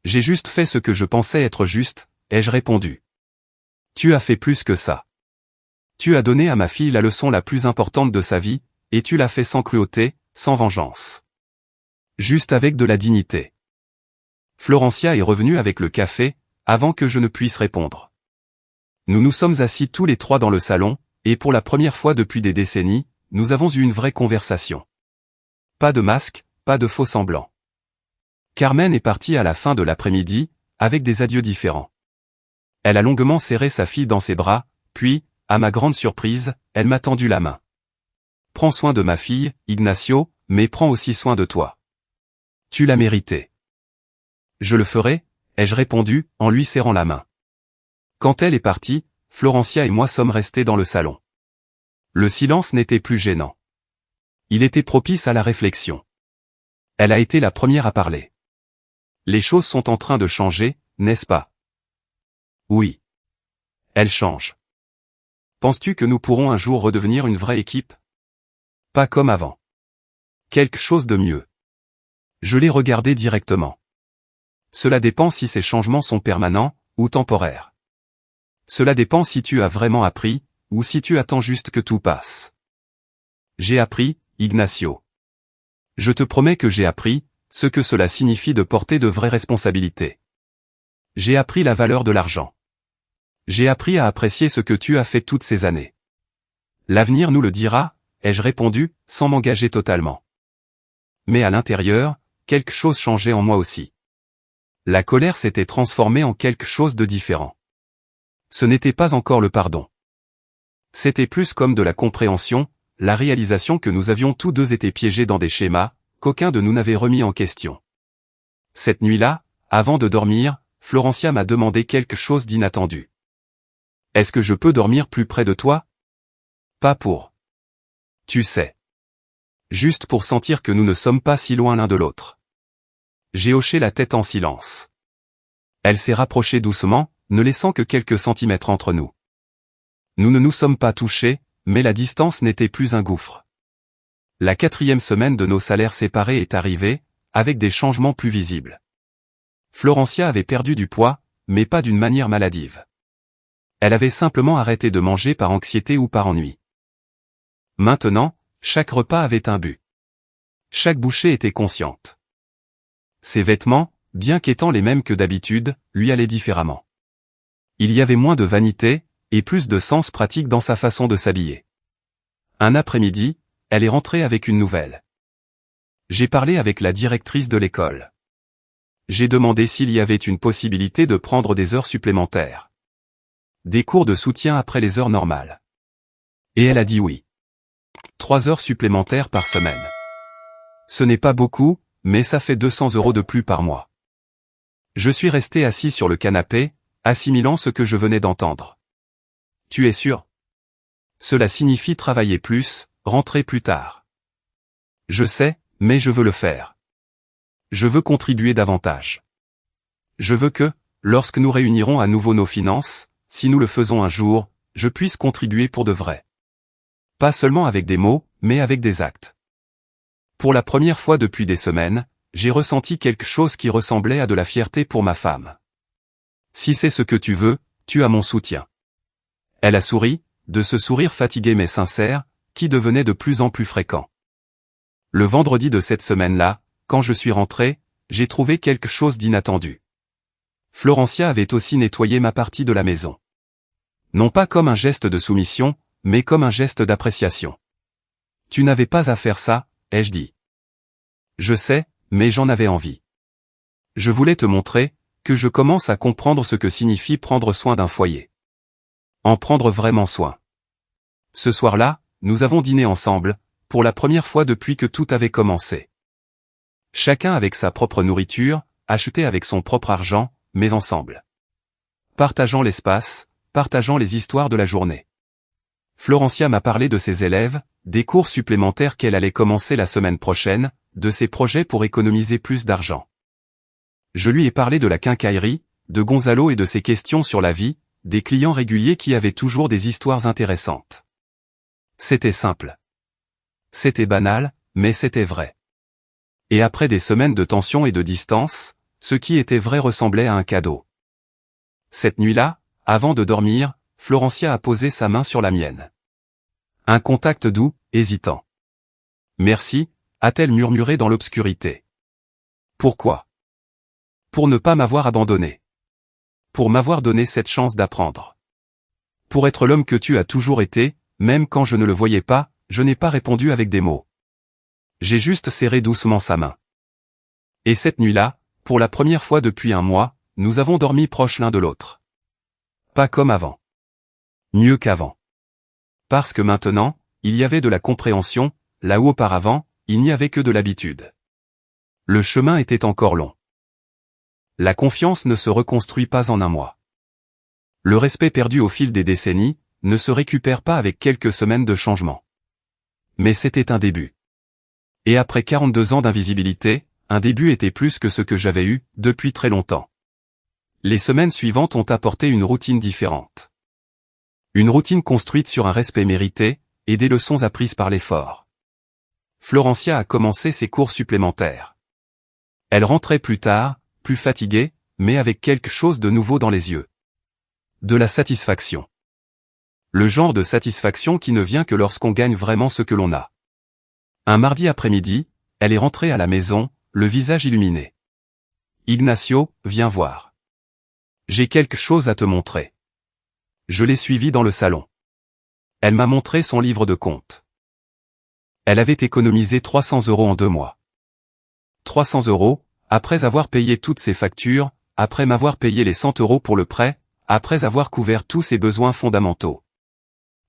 J'ai juste fait ce que je pensais être juste, ai-je répondu. Tu as fait plus que ça. Tu as donné à ma fille la leçon la plus importante de sa vie, et tu l'as fait sans cruauté, sans vengeance. Juste avec de la dignité. Florencia est revenue avec le café, avant que je ne puisse répondre. Nous nous sommes assis tous les 3 dans le salon, et pour la première fois depuis des décennies, nous avons eu une vraie conversation. Pas de masque, pas de faux semblants. Carmen est partie à la fin de l'après-midi, avec des adieux différents. Elle a longuement serré sa fille dans ses bras, puis, à ma grande surprise, elle m'a tendu la main. Prends soin de ma fille, Ignacio, mais prends aussi soin de toi. Tu l'as mérité. Je le ferai, ai-je répondu, en lui serrant la main. Quand elle est partie, Florencia et moi sommes restés dans le salon. Le silence n'était plus gênant. Il était propice à la réflexion. Elle a été la première à parler. Les choses sont en train de changer, n'est-ce pas? Oui. Elles changent. Penses-tu que nous pourrons un jour redevenir une vraie équipe? Pas comme avant. Quelque chose de mieux. Je l'ai regardé directement. Cela dépend si ces changements sont permanents, ou temporaires. Cela dépend si tu as vraiment appris, ou si tu attends juste que tout passe. J'ai appris, Ignacio. Je te promets que j'ai appris, ce que cela signifie de porter de vraies responsabilités. J'ai appris la valeur de l'argent. J'ai appris à apprécier ce que tu as fait toutes ces années. L'avenir nous le dira, ai-je répondu, sans m'engager totalement. Mais à l'intérieur, quelque chose changeait en moi aussi. La colère s'était transformée en quelque chose de différent. Ce n'était pas encore le pardon. C'était plus comme de la compréhension, la réalisation que nous avions tous deux été piégés dans des schémas, qu'aucun de nous n'avait remis en question. Cette nuit-là, avant de dormir, Florencia m'a demandé quelque chose d'inattendu. Est-ce que je peux dormir plus près de toi? Pas pour. Tu sais. Juste pour sentir que nous ne sommes pas si loin l'un de l'autre. J'ai hoché la tête en silence. Elle s'est rapprochée doucement, ne laissant que quelques centimètres entre nous. Nous ne nous sommes pas touchés, mais la distance n'était plus un gouffre. La 4e semaine de nos salaires séparés est arrivée, avec des changements plus visibles. Florencia avait perdu du poids, mais pas d'une manière maladive. Elle avait simplement arrêté de manger par anxiété ou par ennui. Maintenant, chaque repas avait un but. Chaque bouchée était consciente. Ses vêtements, bien qu'étant les mêmes que d'habitude, lui allaient différemment. Il y avait moins de vanité, et plus de sens pratique dans sa façon de s'habiller. Un après-midi, elle est rentrée avec une nouvelle. J'ai parlé avec la directrice de l'école. J'ai demandé s'il y avait une possibilité de prendre des heures supplémentaires. Des cours de soutien après les heures normales. Et elle a dit oui. 3 heures supplémentaires par semaine. Ce n'est pas beaucoup, mais ça fait 200 € de plus par mois. Je suis resté assis sur le canapé, assimilant ce que je venais d'entendre. Tu es sûr? Cela signifie travailler plus, rentrer plus tard. Je sais, mais je veux le faire. Je veux contribuer davantage. Je veux que, lorsque nous réunirons à nouveau nos finances, si nous le faisons un jour, je puisse contribuer pour de vrai. Pas seulement avec des mots, mais avec des actes. Pour la première fois depuis des semaines, j'ai ressenti quelque chose qui ressemblait à de la fierté pour ma femme. Si c'est ce que tu veux, tu as mon soutien. Elle a souri, de ce sourire fatigué mais sincère, qui devenait de plus en plus fréquent. Le vendredi de cette semaine-là, quand je suis rentré, j'ai trouvé quelque chose d'inattendu. Florencia avait aussi nettoyé ma partie de la maison. Non pas comme un geste de soumission, mais comme un geste d'appréciation. Tu n'avais pas à faire ça, ai-je dit. Je sais, mais j'en avais envie. Je voulais te montrer que je commence à comprendre ce que signifie prendre soin d'un foyer. En prendre vraiment soin. Ce soir-là, nous avons dîné ensemble, pour la première fois depuis que tout avait commencé. Chacun avec sa propre nourriture, achetée avec son propre argent, mais ensemble. Partageant l'espace, partageant les histoires de la journée. Florencia m'a parlé de ses élèves, des cours supplémentaires qu'elle allait commencer la semaine prochaine, de ses projets pour économiser plus d'argent. Je lui ai parlé de la quincaillerie, de Gonzalo et de ses questions sur la vie, des clients réguliers qui avaient toujours des histoires intéressantes. C'était simple. C'était banal, mais c'était vrai. Et après des semaines de tension et de distance, ce qui était vrai ressemblait à un cadeau. Cette nuit-là, avant de dormir, Florencia a posé sa main sur la mienne. Un contact doux, hésitant. Merci, a-t-elle murmuré dans l'obscurité. Pourquoi? Pour ne pas m'avoir abandonné. Pour m'avoir donné cette chance d'apprendre. Pour être l'homme que tu as toujours été, même quand je ne le voyais pas, je n'ai pas répondu avec des mots. J'ai juste serré doucement sa main. Et cette nuit-là, pour la première fois depuis un mois, nous avons dormi proches l'un de l'autre. Pas comme avant. Mieux qu'avant. Parce que maintenant, il y avait de la compréhension, là où auparavant, il n'y avait que de l'habitude. Le chemin était encore long. La confiance ne se reconstruit pas en un mois. Le respect perdu au fil des décennies, ne se récupère pas avec quelques semaines de changement. Mais c'était un début. Et après 42 ans d'invisibilité, un début était plus que ce que j'avais eu, depuis très longtemps. Les semaines suivantes ont apporté une routine différente. Une routine construite sur un respect mérité, et des leçons apprises par l'effort. Florencia a commencé ses cours supplémentaires. Elle rentrait plus tard, plus fatiguée, mais avec quelque chose de nouveau dans les yeux. De la satisfaction. Le genre de satisfaction qui ne vient que lorsqu'on gagne vraiment ce que l'on a. Un mardi après-midi, elle est rentrée à la maison, le visage illuminé. Ignacio, viens voir. J'ai quelque chose à te montrer. Je l'ai suivie dans le salon. Elle m'a montré son livre de comptes. Elle avait économisé 300 € en 2 mois. 300 €, après avoir payé toutes ses factures, après m'avoir payé les 100 € pour le prêt, après avoir couvert tous ses besoins fondamentaux.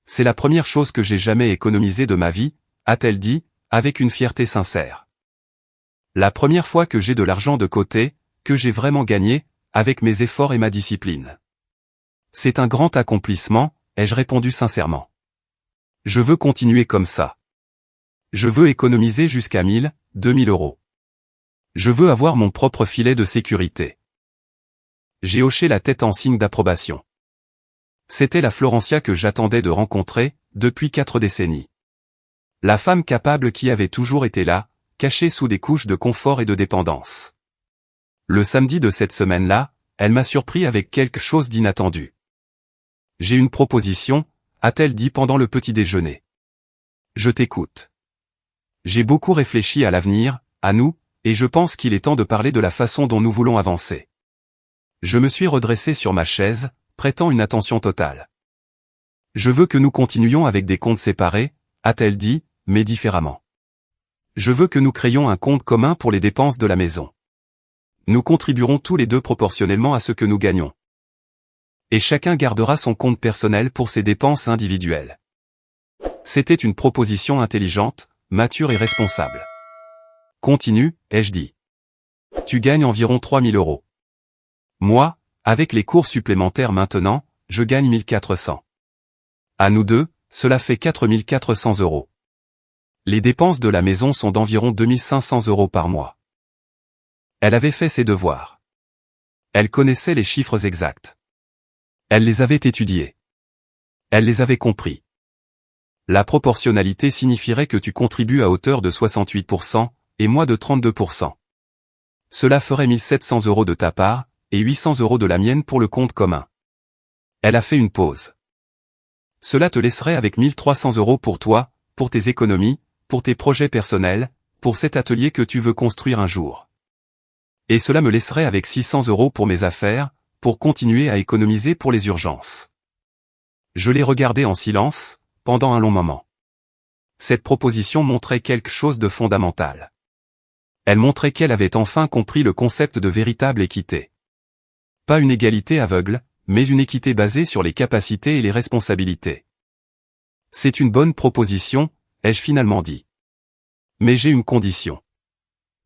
C'est la première chose que j'ai jamais économisée de ma vie, a-t-elle dit, avec une fierté sincère. La première fois que j'ai de l'argent de côté, que j'ai vraiment gagné, avec mes efforts et ma discipline. C'est un grand accomplissement, ai-je répondu sincèrement. Je veux continuer comme ça. Je veux économiser jusqu'à 1000, 2000 €. Je veux avoir mon propre filet de sécurité. J'ai hoché la tête en signe d'approbation. C'était la Florencia que j'attendais de rencontrer, depuis 4 décennies. La femme capable qui avait toujours été là, cachée sous des couches de confort et de dépendance. Le samedi de cette semaine-là, elle m'a surpris avec quelque chose d'inattendu. J'ai une proposition, a-t-elle dit pendant le petit déjeuner. Je t'écoute. J'ai beaucoup réfléchi à l'avenir, à nous, et je pense qu'il est temps de parler de la façon dont nous voulons avancer. Je me suis redressé sur ma chaise, prêtant une attention totale. Je veux que nous continuions avec des comptes séparés, a-t-elle dit, mais différemment. Je veux que nous créions un compte commun pour les dépenses de la maison. Nous contribuerons tous les deux proportionnellement à ce que nous gagnons. Et chacun gardera son compte personnel pour ses dépenses individuelles. C'était une proposition intelligente, mature et responsable. Continue, ai-je dit. Tu gagnes environ 3 000 €. Moi, avec les cours supplémentaires maintenant, je gagne 1 400. À nous deux, cela fait 4 400 €. Les dépenses de la maison sont d'environ 2 500 € par mois. Elle avait fait ses devoirs. Elle connaissait les chiffres exacts. Elle les avait étudiés. Elle les avait compris. La proportionnalité signifierait que tu contribues à hauteur de 68%, et moi de 32%. Cela ferait 1 700 € de ta part, et 800 € de la mienne pour le compte commun. Elle a fait une pause. Cela te laisserait avec 1 300 € pour toi, pour tes économies, pour tes projets personnels, pour cet atelier que tu veux construire un jour. Et cela me laisserait avec 600 € pour mes affaires, pour continuer à économiser pour les urgences. Je l'ai regardé en silence, pendant un long moment. Cette proposition montrait quelque chose de fondamental. Elle montrait qu'elle avait enfin compris le concept de véritable équité. Pas une égalité aveugle, mais une équité basée sur les capacités et les responsabilités. C'est une bonne proposition, ai-je finalement dit. Mais j'ai une condition.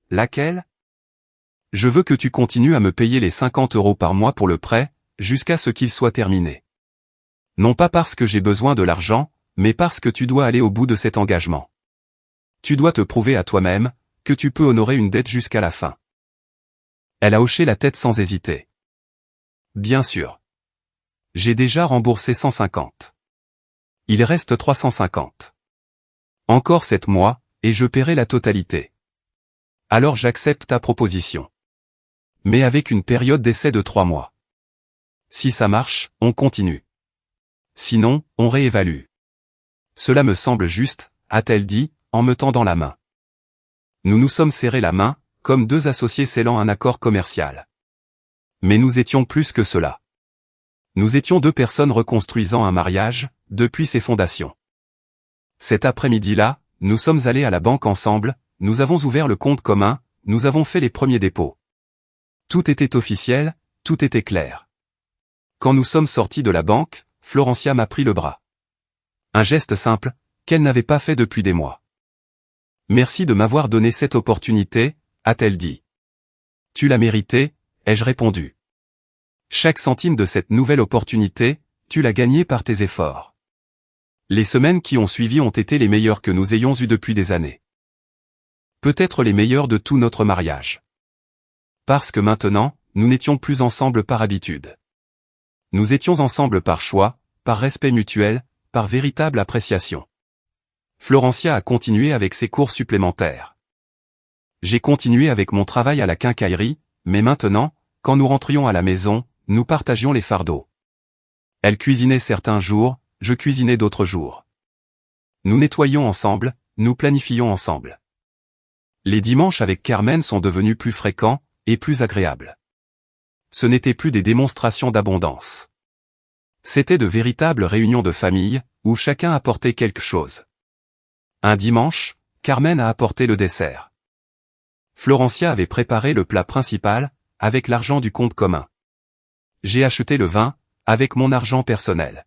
Laquelle ? Je veux que tu continues à me payer les 50 € par mois pour le prêt, jusqu'à ce qu'il soit terminé. Non pas parce que j'ai besoin de l'argent, mais parce que tu dois aller au bout de cet engagement. Tu dois te prouver à toi-même, que tu peux honorer une dette jusqu'à la fin. Elle a hoché la tête sans hésiter. Bien sûr. J'ai déjà remboursé 150. Il reste 350. Encore 7 mois, et je paierai la totalité. Alors j'accepte ta proposition. Mais avec une période d'essai de 3 mois. Si ça marche, on continue. Sinon, on réévalue. Cela me semble juste, a-t-elle dit, en me tendant la main. Nous nous sommes serrés la main, comme deux associés scellant un accord commercial. Mais nous étions plus que cela. Nous étions deux personnes reconstruisant un mariage, depuis ses fondations. Cet après-midi-là, nous sommes allés à la banque ensemble, nous avons ouvert le compte commun, nous avons fait les premiers dépôts. Tout était officiel, tout était clair. Quand nous sommes sortis de la banque, Florencia m'a pris le bras. Un geste simple, qu'elle n'avait pas fait depuis des mois. Merci de m'avoir donné cette opportunité, a-t-elle dit. Tu l'as mérité, ai-je répondu. Chaque centime de cette nouvelle opportunité, tu l'as gagné par tes efforts. Les semaines qui ont suivi ont été les meilleures que nous ayons eues depuis des années. Peut-être les meilleures de tout notre mariage. Parce que maintenant, nous n'étions plus ensemble par habitude. Nous étions ensemble par choix, par respect mutuel, par véritable appréciation. Florencia a continué avec ses cours supplémentaires. J'ai continué avec mon travail à la quincaillerie, mais maintenant, quand nous rentrions à la maison, nous partagions les fardeaux. Elle cuisinait certains jours, je cuisinais d'autres jours. Nous nettoyions ensemble, nous planifions ensemble. Les dimanches avec Carmen sont devenus plus fréquents, et plus agréables. Ce n'étaient plus des démonstrations d'abondance. C'étaient de véritables réunions de famille, où chacun apportait quelque chose. Un dimanche, Carmen a apporté le dessert. Florencia avait préparé le plat principal, avec l'argent du compte commun. J'ai acheté le vin, avec mon argent personnel.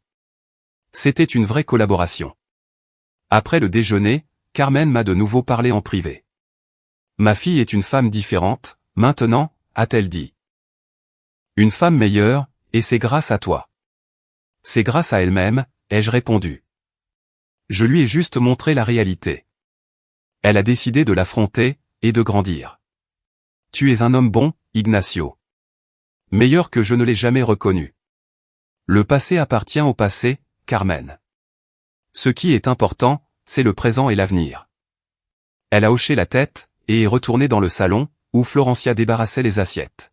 C'était une vraie collaboration. Après le déjeuner, Carmen m'a de nouveau parlé en privé. Ma fille est une femme différente, maintenant, a-t-elle dit. Une femme meilleure, et c'est grâce à toi. C'est grâce à elle-même, ai-je répondu. Je lui ai juste montré la réalité. Elle a décidé de l'affronter, et de grandir. Tu es un homme bon, Ignacio. Meilleur que je ne l'ai jamais reconnu. Le passé appartient au passé, Carmen. Ce qui est important, c'est le présent et l'avenir. Elle a hoché la tête, et est retournée dans le salon, où Florencia débarrassait les assiettes.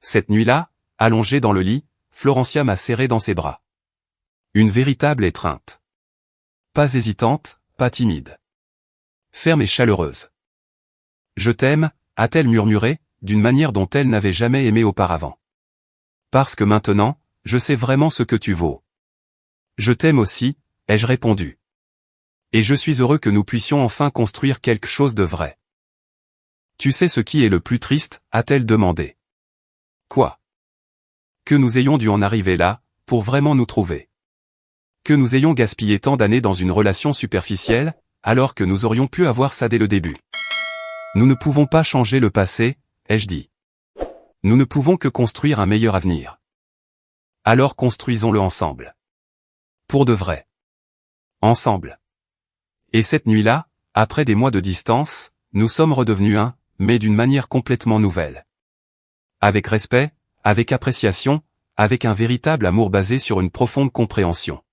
Cette nuit-là, allongée dans le lit, Florencia m'a serré dans ses bras. Une véritable étreinte. Pas hésitante, pas timide. Ferme et chaleureuse. Je t'aime, a-t-elle murmuré, d'une manière dont elle n'avait jamais aimé auparavant. Parce que maintenant, je sais vraiment ce que tu vaux. Je t'aime aussi, ai-je répondu. Et je suis heureux que nous puissions enfin construire quelque chose de vrai. Tu sais ce qui est le plus triste, a-t-elle demandé. Quoi? Que nous ayons dû en arriver là, pour vraiment nous trouver. Que nous ayons gaspillé tant d'années dans une relation superficielle, alors que nous aurions pu avoir ça dès le début. Nous ne pouvons pas changer le passé, ai-je dit. Nous ne pouvons que construire un meilleur avenir. Alors construisons-le ensemble. Pour de vrai. Ensemble. Et cette nuit-là, après des mois de distance, nous sommes redevenus un, mais d'une manière complètement nouvelle. Avec respect, avec appréciation, avec un véritable amour basé sur une profonde compréhension.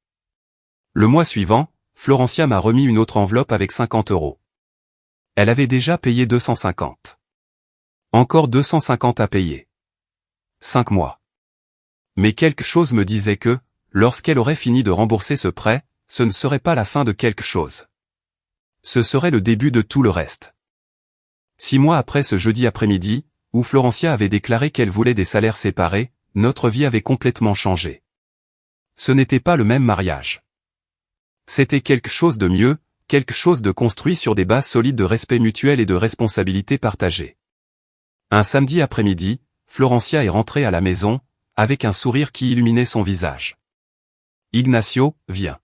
Le mois suivant, Florencia m'a remis une autre enveloppe avec 50 €. Elle avait déjà payé 250. Encore 250 à payer. 5 mois. Mais quelque chose me disait que, lorsqu'elle aurait fini de rembourser ce prêt, ce ne serait pas la fin de quelque chose. Ce serait le début de tout le reste. 6 mois après ce jeudi après-midi, où Florencia avait déclaré qu'elle voulait des salaires séparés, notre vie avait complètement changé. Ce n'était pas le même mariage. C'était quelque chose de mieux, quelque chose de construit sur des bases solides de respect mutuel et de responsabilité partagée. Un samedi après-midi, Florencia est rentrée à la maison, avec un sourire qui illuminait son visage. Ignacio, viens.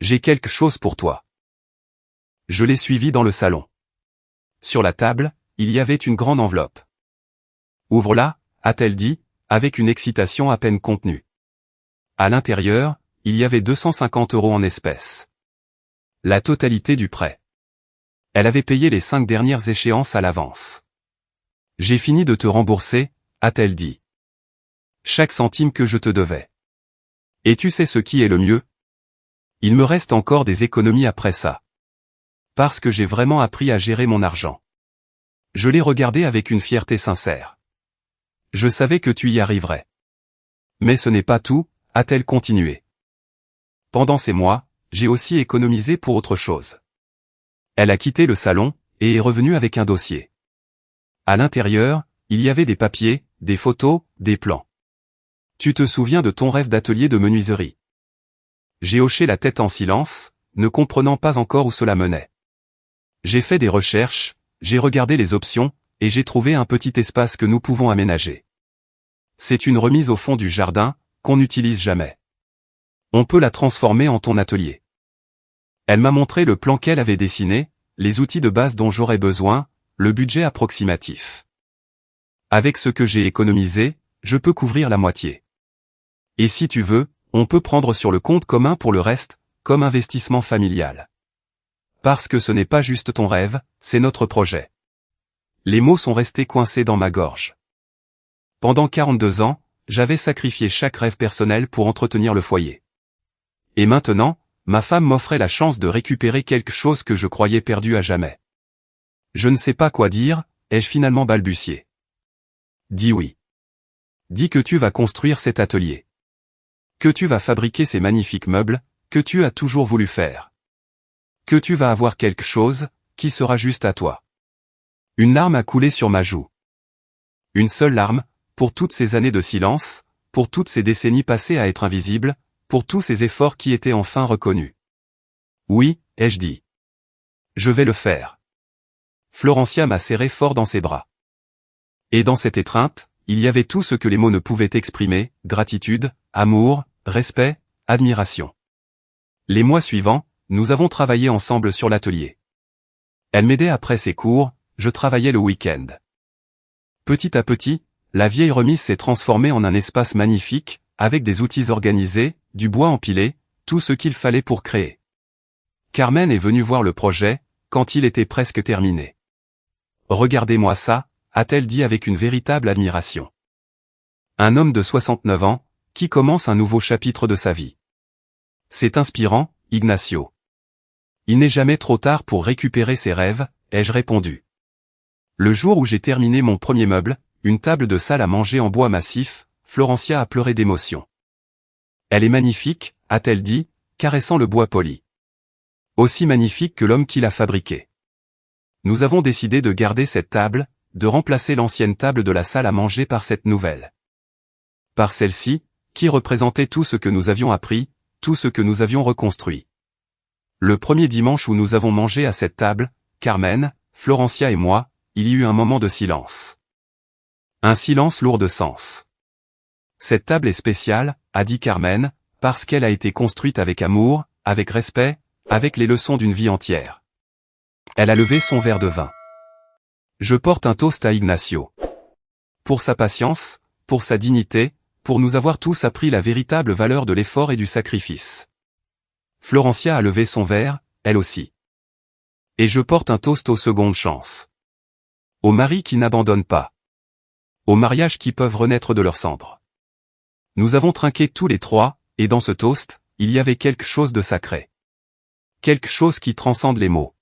J'ai quelque chose pour toi. Je l'ai suivie dans le salon. Sur la table, il y avait une grande enveloppe. Ouvre-la, a-t-elle dit, avec une excitation à peine contenue. À l'intérieur, il y avait 250 € en espèces. La totalité du prêt. Elle avait payé les 5 dernières échéances à l'avance. J'ai fini de te rembourser, a-t-elle dit. Chaque centime que je te devais. Et tu sais ce qui est le mieux? Il me reste encore des économies après ça. Parce que j'ai vraiment appris à gérer mon argent. Je l'ai regardé avec une fierté sincère. Je savais que tu y arriverais. Mais ce n'est pas tout, a-t-elle continué. Pendant ces mois, j'ai aussi économisé pour autre chose. Elle a quitté le salon, et est revenue avec un dossier. À l'intérieur, il y avait des papiers, des photos, des plans. Tu te souviens de ton rêve d'atelier de menuiserie? J'ai hoché la tête en silence, ne comprenant pas encore où cela menait. J'ai fait des recherches, j'ai regardé les options, et j'ai trouvé un petit espace que nous pouvons aménager. C'est une remise au fond du jardin, qu'on n'utilise jamais. On peut la transformer en ton atelier. Elle m'a montré le plan qu'elle avait dessiné, les outils de base dont j'aurais besoin, le budget approximatif. Avec ce que j'ai économisé, je peux couvrir la moitié. Et si tu veux, on peut prendre sur le compte commun pour le reste, comme investissement familial. Parce que ce n'est pas juste ton rêve, c'est notre projet. Les mots sont restés coincés dans ma gorge. Pendant 42 ans, j'avais sacrifié chaque rêve personnel pour entretenir le foyer. Et maintenant, ma femme m'offrait la chance de récupérer quelque chose que je croyais perdu à jamais. Je ne sais pas quoi dire, ai-je finalement balbutié. Dis oui. Dis que tu vas construire cet atelier. Que tu vas fabriquer ces magnifiques meubles, que tu as toujours voulu faire. Que tu vas avoir quelque chose, qui sera juste à toi. Une larme a coulé sur ma joue. Une seule larme, pour toutes ces années de silence, pour toutes ces décennies passées à être invisible, pour tous ces efforts qui étaient enfin reconnus. Oui, ai-je dit. Je vais le faire. Florencia m'a serré fort dans ses bras. Et dans cette étreinte, il y avait tout ce que les mots ne pouvaient exprimer, gratitude, amour, respect, admiration. Les mois suivants, nous avons travaillé ensemble sur l'atelier. Elle m'aidait après ses cours, je travaillais le week-end. Petit à petit, la vieille remise s'est transformée en un espace magnifique, avec des outils organisés, du bois empilé, tout ce qu'il fallait pour créer. Carmen est venue voir le projet, quand il était presque terminé. Regardez-moi ça, a-t-elle dit avec une véritable admiration. Un homme de 69 ans, qui commence un nouveau chapitre de sa vie. C'est inspirant, Ignacio. Il n'est jamais trop tard pour récupérer ses rêves, ai-je répondu. Le jour où j'ai terminé mon premier meuble, une table de salle à manger en bois massif, Florencia a pleuré d'émotion. Elle est magnifique, a-t-elle dit, caressant le bois poli. Aussi magnifique que l'homme qui l'a fabriqué. Nous avons décidé de garder cette table, de remplacer l'ancienne table de la salle à manger par cette nouvelle. Par celle-ci, qui représentait tout ce que nous avions appris, tout ce que nous avions reconstruit. Le premier dimanche où nous avons mangé à cette table, Carmen, Florencia et moi, il y eut un moment de silence. Un silence lourd de sens. Cette table est spéciale, a dit Carmen, parce qu'elle a été construite avec amour, avec respect, avec les leçons d'une vie entière. Elle a levé son verre de vin. Je porte un toast à Ignacio. Pour sa patience, pour sa dignité, pour nous avoir tous appris la véritable valeur de l'effort et du sacrifice. Florencia a levé son verre, elle aussi. Et je porte un toast aux secondes chances. Aux maris qui n'abandonnent pas. Aux mariages qui peuvent renaître de leurs cendres. Nous avons trinqué tous les trois, et dans ce toast, il y avait quelque chose de sacré. Quelque chose qui transcende les mots.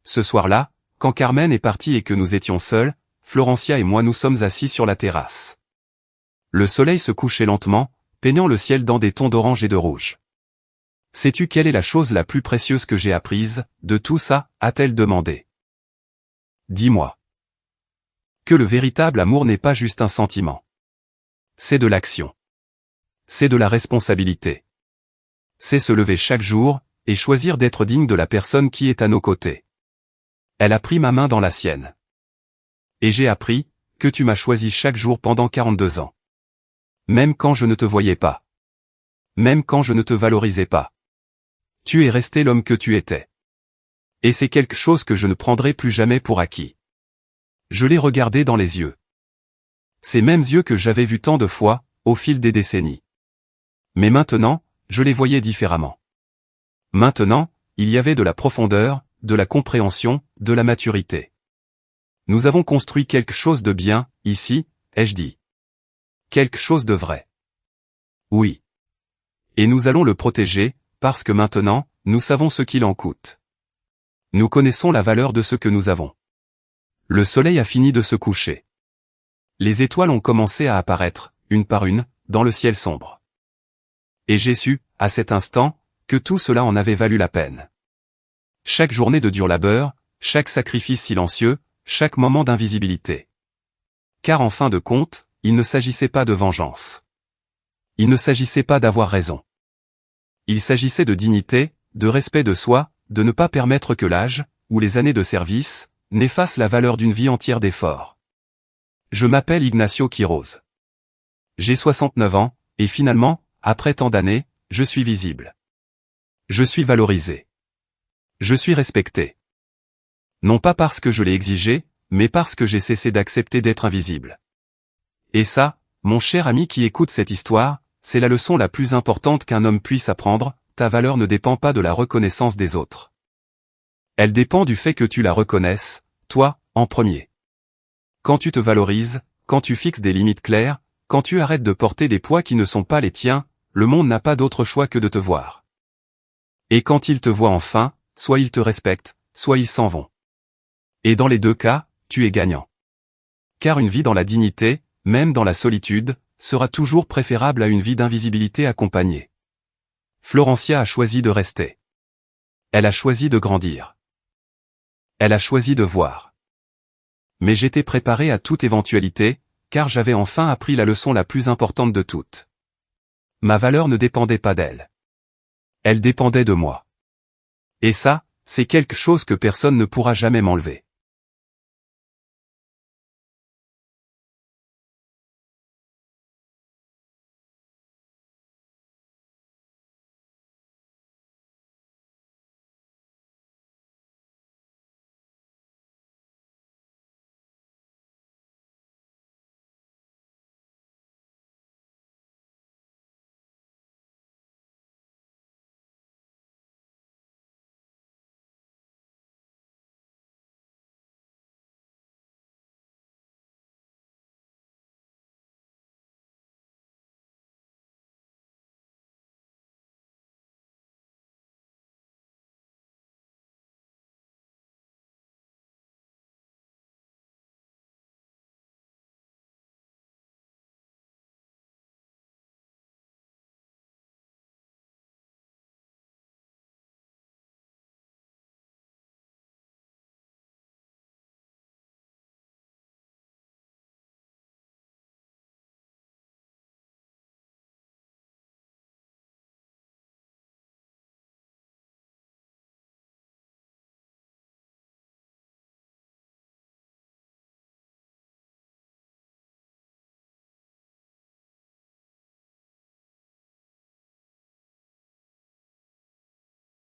Ce soir-là, quand Carmen est partie et que nous étions seuls, Florencia et moi nous sommes assis sur la terrasse. Le soleil se couchait lentement, peignant le ciel dans des tons d'orange et de rouge. Sais-tu quelle est la chose la plus précieuse que j'ai apprise, de tout ça, a-t-elle demandé. Dis-moi. Que le véritable amour n'est pas juste un sentiment. C'est de l'action. C'est de la responsabilité. C'est se lever chaque jour, et choisir d'être digne de la personne qui est à nos côtés. Elle a pris ma main dans la sienne. Et j'ai appris, que tu m'as choisi chaque jour pendant 42 ans. Même quand je ne te voyais pas. Même quand je ne te valorisais pas. Tu es resté l'homme que tu étais. Et c'est quelque chose que je ne prendrai plus jamais pour acquis. Je l'ai regardé dans les yeux. Ces mêmes yeux que j'avais vus tant de fois, au fil des décennies. Mais maintenant, je les voyais différemment. Maintenant, il y avait de la profondeur, de la compréhension, de la maturité. Nous avons construit quelque chose de bien, ici, ai-je dit. Quelque chose de vrai. Oui. Et nous allons le protéger, parce que maintenant, nous savons ce qu'il en coûte. Nous connaissons la valeur de ce que nous avons. Le soleil a fini de se coucher. Les étoiles ont commencé à apparaître, une par une, dans le ciel sombre. Et j'ai su, à cet instant, que tout cela en avait valu la peine. Chaque journée de dur labeur, chaque sacrifice silencieux, chaque moment d'invisibilité. Car en fin de compte, il ne s'agissait pas de vengeance. Il ne s'agissait pas d'avoir raison. Il s'agissait de dignité, de respect de soi, de ne pas permettre que l'âge, ou les années de service, n'effacent la valeur d'une vie entière d'effort. Je m'appelle Ignacio Quiroz. J'ai 69 ans, et finalement, après tant d'années, je suis visible. Je suis valorisé. Je suis respecté. Non pas parce que je l'ai exigé, mais parce que j'ai cessé d'accepter d'être invisible. Et ça, mon cher ami qui écoute cette histoire, c'est la leçon la plus importante qu'un homme puisse apprendre, ta valeur ne dépend pas de la reconnaissance des autres. Elle dépend du fait que tu la reconnaisses, toi, en premier. Quand tu te valorises, quand tu fixes des limites claires, quand tu arrêtes de porter des poids qui ne sont pas les tiens, le monde n'a pas d'autre choix que de te voir. Et quand ils te voient enfin, soit ils te respectent, soit ils s'en vont. Et dans les deux cas, tu es gagnant. Car une vie dans la dignité, même dans la solitude, sera toujours préférable à une vie d'invisibilité accompagnée. Florencia a choisi de rester. Elle a choisi de grandir. Elle a choisi de voir. Mais j'étais préparé à toute éventualité, car j'avais enfin appris la leçon la plus importante de toutes. Ma valeur ne dépendait pas d'elle. Elle dépendait de moi. Et ça, c'est quelque chose que personne ne pourra jamais m'enlever.